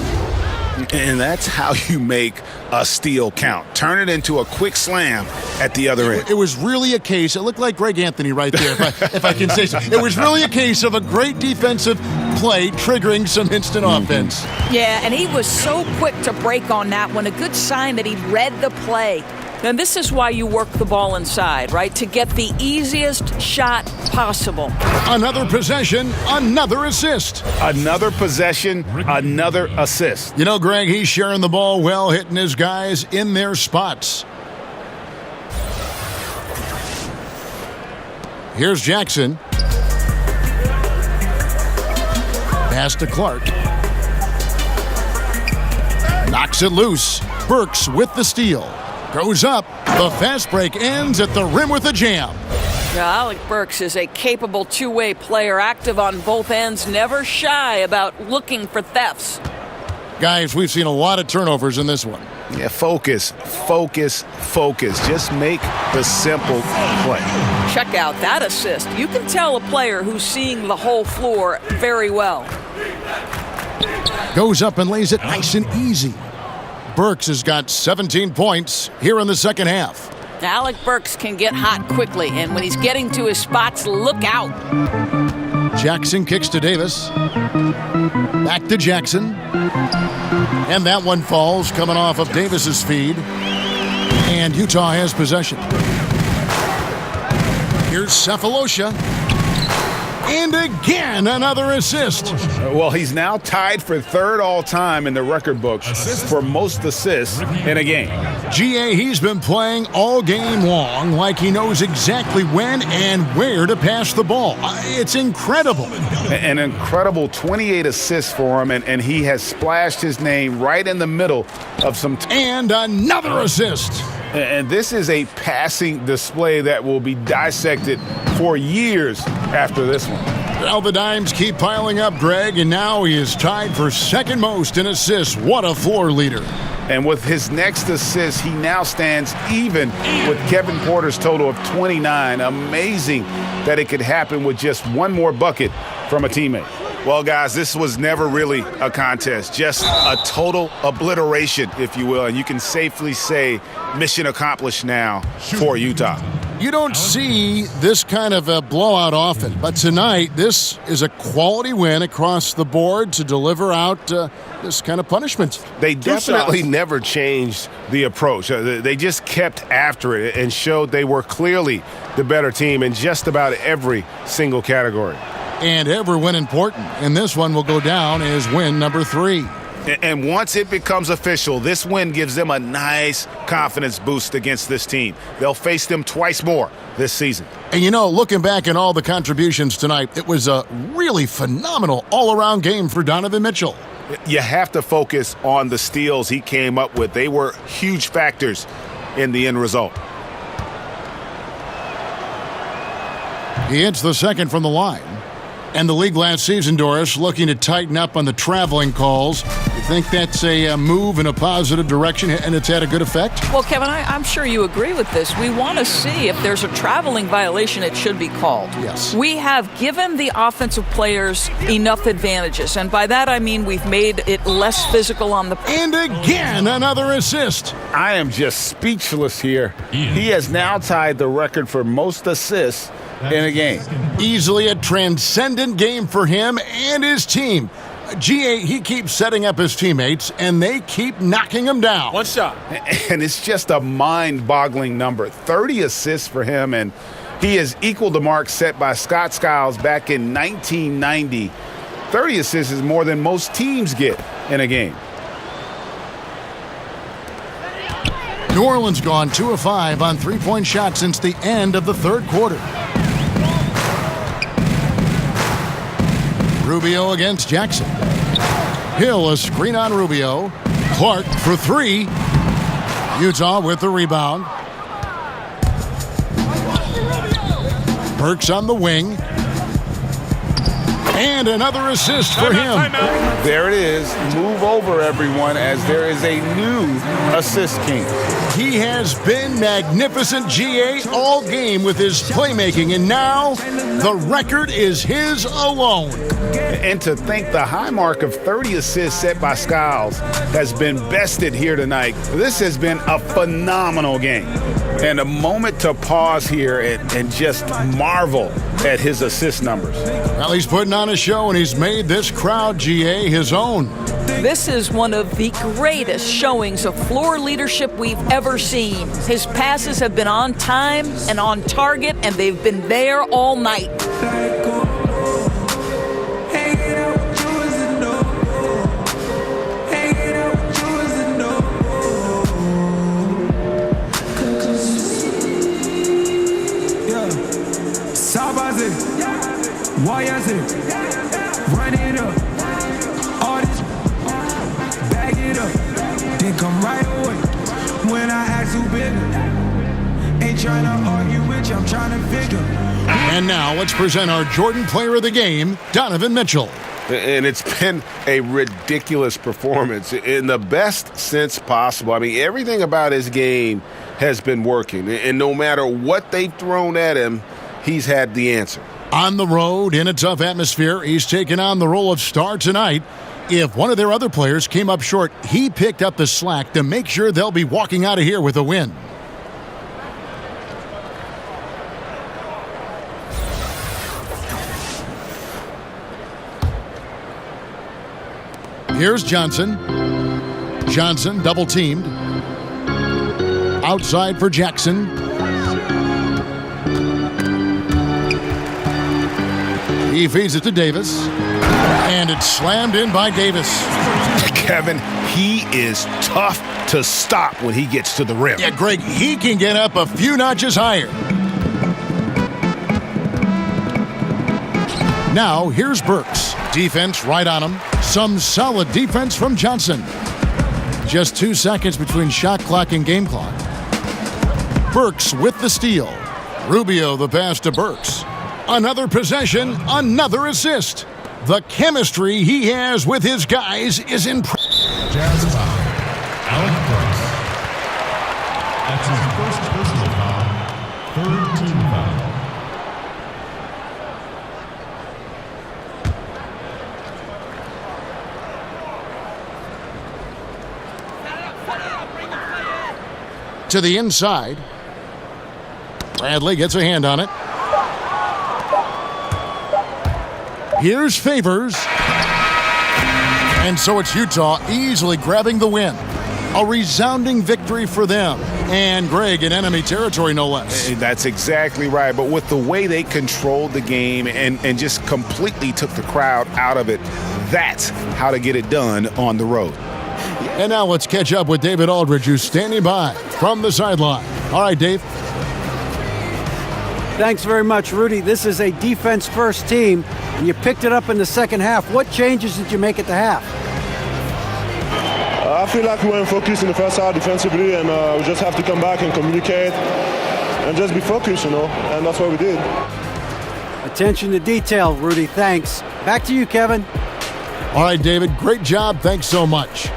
Speaker 8: And that's how you make a steal count. Turn it into a quick slam at the other end.
Speaker 7: It was really a case, it looked like Greg Anthony right there, if I can say so. It was really a case of a great defensive play triggering some instant offense.
Speaker 9: Yeah, and he was so quick to break on that one. A good sign that he read the play. And this is why you work the ball inside, right? To get the easiest shot possible.
Speaker 7: Another possession, another assist.
Speaker 8: Another possession, another assist.
Speaker 7: You know, Greg, he's sharing the ball well, hitting his guys in their spots. Here's Jackson. Pass to Clark. Knocks it loose. Burks with the steal. Goes up. The fast break ends at the rim with a jam.
Speaker 9: Now, Alec Burks is a capable two-way player, active on both ends, never shy about looking for thefts.
Speaker 7: Guys, we've seen a lot of turnovers in this one.
Speaker 8: Yeah, focus. Just make the simple play.
Speaker 9: Check out that assist. You can tell a player who's seeing the whole floor very well.
Speaker 7: Goes up and lays it nice and easy. Burks has got 17 points here in the second half.
Speaker 9: Alec Burks can get hot quickly, and when he's getting to his spots, look out.
Speaker 7: Jackson kicks to Davis. Back to Jackson. And that one falls, coming off of Davis's feed. And Utah has possession. Here's Cephalosha. And again, another assist.
Speaker 8: Well, he's now tied for third all-time in the record books for most assists in a game.
Speaker 7: GA, he's been playing all game long like he knows exactly when and where to pass the ball. It's incredible.
Speaker 8: An incredible 28 assists for him, and he has splashed his name right in the middle of some...
Speaker 7: And another assist.
Speaker 8: And this is a passing display that will be dissected for years after this one.
Speaker 7: Well, the dimes keep piling up, Greg, and now he is tied for second most in assists. What a floor leader.
Speaker 8: And with his next assist, he now stands even with Kevin Porter's total of 29. Amazing that it could happen with just one more bucket from a teammate. Well, guys, this was never really a contest, just a total obliteration, if you will. And you can safely say mission accomplished now for Utah.
Speaker 7: You don't see this kind of a blowout often, but tonight this is a quality win across the board to deliver out this kind of punishment.
Speaker 8: They definitely never changed the approach. They just kept after it and showed they were clearly the better team in just about every single category.
Speaker 7: And every win important, and this one will go down as win number 3.
Speaker 8: And once it becomes official, this win gives them a nice confidence boost against this team. They'll face them twice more this season.
Speaker 7: And you know, looking back at all the contributions tonight, it was a really phenomenal all-around game for Donovan Mitchell.
Speaker 8: You have to focus on the steals he came up with. They were huge factors in the end result.
Speaker 7: He hits the second from the line. And the league last season, Doris, looking to tighten up on the traveling calls. You think that's a move in a positive direction, and it's had a good effect?
Speaker 9: Well, Kevin, I'm sure you agree with this. We want to see if there's a traveling violation, it should be called.
Speaker 7: Yes.
Speaker 9: We have given the offensive players enough advantages, and by that I mean we've made it less physical on the...
Speaker 7: And again, another assist.
Speaker 8: I am just speechless here. He has now tied the record for most assists in a game.
Speaker 7: Easily a transcendent game for him and his team. GA, he keeps setting up his teammates, and they keep knocking him down.
Speaker 16: One shot.
Speaker 8: And it's just a mind-boggling number. 30 assists for him, and he has equaled the mark set by Scott Skiles back in 1990. 30 assists is more than most teams get in a game.
Speaker 7: New Orleans gone 2 of 5 on three-point shots since the end of the third quarter. Rubio against Jackson. Hill a screen on Rubio. Clark for three. Utah with the rebound. Burks on the wing. And another assist for him.
Speaker 8: There it is. Move over, everyone, as there is a new assist king.
Speaker 7: He has been magnificent, GA, all game with his playmaking, and now the record is his alone.
Speaker 8: And to think the high mark of 30 assists set by Skiles has been bested here tonight. This has been a phenomenal game. And a moment to pause here and just marvel at his assist numbers.
Speaker 7: Well, he's putting on a show, and he's made this crowd, GA, his own.
Speaker 9: This is one of the greatest showings of floor leadership we've ever seen. His passes have been on time and on target, and they've been there all night.
Speaker 1: Why is it? Run it up. All this, bag it up. Then come right away. When I ask who bigger, ain't trying to argue with you, I'm trying to figure.
Speaker 7: And now let's present our Jordan Player of the Game, Donovan Mitchell.
Speaker 11: And it's been a ridiculous performance in the best sense possible. I mean, everything about his game has been working. And no matter what they've thrown at him, he's had the answer.
Speaker 7: On the road, in a tough atmosphere, he's taken on the role of star tonight. If one of their other players came up short, he picked up the slack to make sure they'll be walking out of here with a win. Here's Johnson. Johnson double-teamed. Outside for Jackson. He feeds it to Davis, and it's slammed in by Davis.
Speaker 8: Kevin, he is tough to stop when he gets to the rim.
Speaker 7: Yeah, Greg, he can get up a few notches higher. Now, here's Burks. Defense right on him. Some solid defense from Johnson. Just 2 seconds between shot clock and game clock. Burks with the steal. Rubio the pass to Burks. Another possession, another assist. The chemistry he has with his guys is impressive.
Speaker 14: Jazz foul. Alec Burks. That's his first personal foul. Third team foul.
Speaker 7: To the inside. Bradley gets a hand on it. Here's Favors. And so it's Utah easily grabbing the win. A resounding victory for them. And Greg in enemy territory, no less.
Speaker 8: That's exactly right. But with the way they controlled the game and just completely took the crowd out of it, that's how to get it done on the road.
Speaker 7: And now let's catch up with David Aldridge, who's standing by from the sideline. All right, Dave.
Speaker 10: Thanks very much, Rudy. This is a defense-first team, and you picked it up in the second half. What changes did you make at the half?
Speaker 17: I feel like we weren't focused in the first half defensively, and we just have to come back and communicate and just be focused, and that's what we did.
Speaker 10: Attention to detail, Rudy. Thanks. Back to you, Kevin.
Speaker 7: All right, David. Great job. Thanks so much.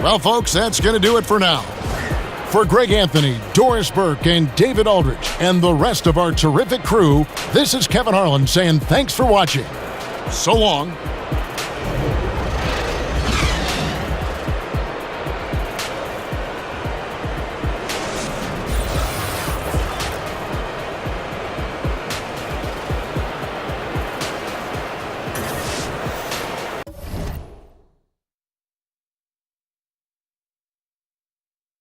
Speaker 7: Well, folks, that's going to do it for now. For Greg Anthony, Doris Burke, and David Aldridge, and the rest of our terrific crew, this is Kevin Harlan saying thanks for watching. So long.